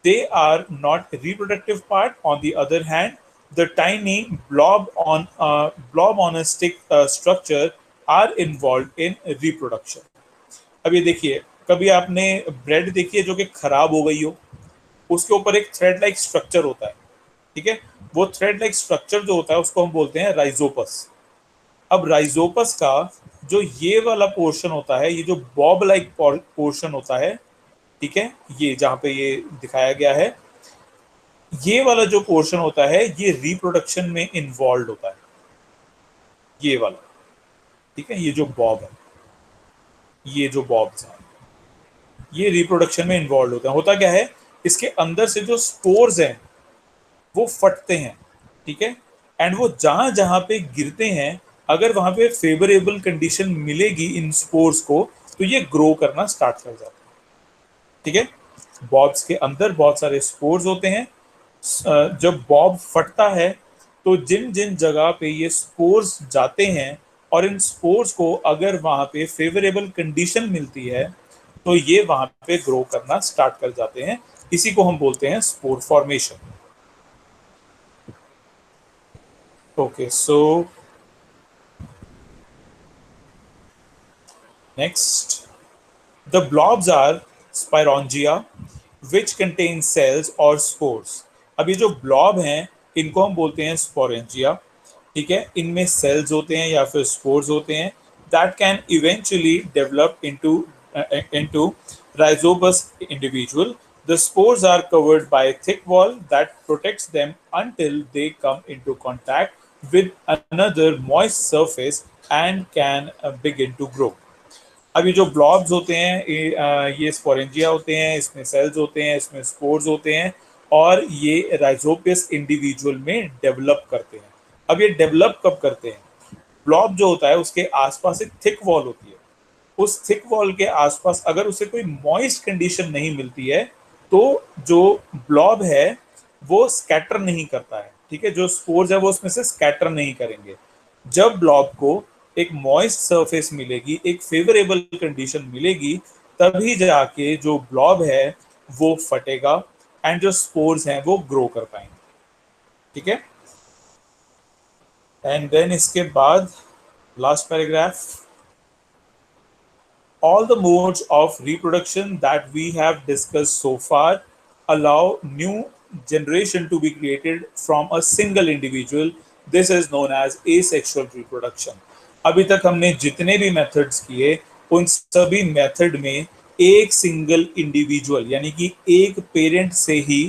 They are not a reproductive part. On the other hand, the tiny blob on a stick structure are involved in reproduction. अब ये देखिए, कभी आपने ब्रेड देखी है जो कि खराब हो गई हो, उसके ऊपर एक थ्रेड लाइक स्ट्रक्चर होता है, ठीक है। वो थ्रेड लाइक स्ट्रक्चर जो होता है उसको हम बोलते हैं राइजोपस। अब राइजोपस का जो ये वाला पोर्शन होता है, ये जो बॉब लाइक पोर्शन होता है, ठीक है, ये जहाँ पे ये दिखाया गया है, ये वाला जो पोर्शन होता है ये रिप्रोडक्शन में इन्वॉल्व होता है, ये वाला, ठीक है। ये जो बॉब है, ये जो बॉब्स हैं, ये रिप्रोडक्शन में इन्वॉल्व होते हैं। होता क्या है, इसके अंदर से जो स्पोर्स हैं वो फटते हैं, ठीक है, एंड वो जहां जहां पे गिरते हैं, अगर वहां पे फेवरेबल कंडीशन मिलेगी इन स्पोर्स को, तो ये ग्रो करना स्टार्ट कर जाते हैं, ठीक है। बॉब्स के अंदर बहुत सारे स्पोर्स होते हैं। जब बॉब फटता है तो जिन जिन जगह पे ये स्पोर्स जाते हैं, और इन स्पोर्स को अगर वहां पे फेवरेबल कंडीशन मिलती है तो ये वहां पे ग्रो करना स्टार्ट कर जाते हैं। इसी को हम बोलते हैं spore formation. Okay, so next, the blobs are sporangia which contain cells और स्पोर्स। अब ये जो ब्लॉब हैं इनको हम बोलते हैं स्पोरेंजिया, ठीक है। इनमें सेल्स होते हैं या फिर स्पोर्स होते हैं that can eventually develop into rhizobus individual. The spores are covered by a thick wall that protects them until they come into contact with another moist surface and can begin to grow. अब ये जो ब्लॉब्स होते हैं ये स्पोरेंजिया होते हैं, इसमें सेल्स होते हैं, इसमें स्पोर्स होते हैं, और ये राइजोपियस इंडिविजुअल में डेवलप करते हैं। अब ये डेवलप कब करते हैं, ब्लॉब जो होता है उसके आसपास एक थिक वॉल होती है। उस थिक वॉल के आसपास अगर उसे कोई मॉइस्ट कंडीशन नहीं मिलती है तो जो ब्लॉब है वो स्कैटर नहीं करता है, ठीक है। जो स्पोर्स है वो उसमें से स्कैटर नहीं करेंगे। जब ब्लॉब को एक मॉइस्ट सरफेस मिलेगी, एक फेवरेबल कंडीशन मिलेगी, तभी जाके जो ब्लॉब है वो फटेगा एंड जो स्पोर्स हैं वो ग्रो कर पाएंगे, ठीक है। एंड देन इसके बाद last paragraph, all the modes of reproduction that we have discussed so far allow new generation to be created from a single individual. This is known as asexual reproduction. अभी तक हमने जितने भी मेथड्स किए उन सभी मेथड में एक सिंगल इंडिविजुअल यानी कि एक पेरेंट से ही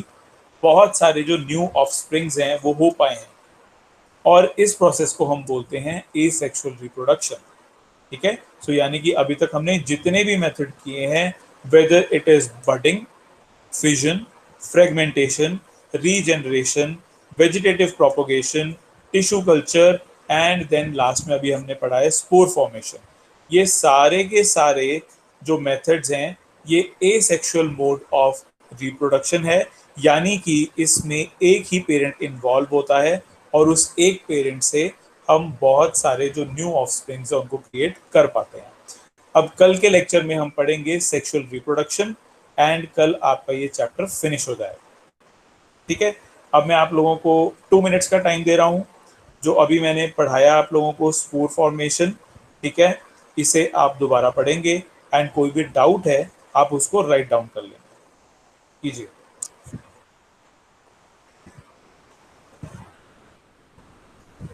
बहुत सारे जो न्यू ऑफस्प्रिंग्स हैं वो हो पाए हैं, और इस प्रोसेस को हम बोलते हैं एसेक्सुअल रिप्रोडक्शन, ठीक है। सो यानी कि अभी तक हमने जितने भी मेथड किए हैं, whether it is budding, fission, fragmentation, regeneration, vegetative propagation, tissue culture, and then last में अभी हमने पढ़ा है स्पोर फॉर्मेशन, ये सारे के सारे जो मेथड्स हैं ये एसेक्सुअल मोड ऑफ रिप्रोडक्शन है। यानी कि इसमें एक ही पेरेंट इन्वॉल्व होता है और उस एक पेरेंट से हम बहुत सारे जो न्यू ऑफस्प्रिंग्स हैं उनको क्रिएट कर पाते हैं। अब कल के लेक्चर में हम पढ़ेंगे सेक्सुअल रिप्रोडक्शन, एंड कल आपका ये चैप्टर फिनिश हो जाएगा, ठीक है। अब मैं आप लोगों को 2 मिनट्स का टाइम दे रहा हूँ। जो अभी मैंने पढ़ाया आप लोगों को स्पोर फॉर्मेशन, ठीक है, इसे आप दोबारा पढ़ेंगे, एंड कोई भी डाउट है आप उसको राइट डाउन कर लें, कीजिए।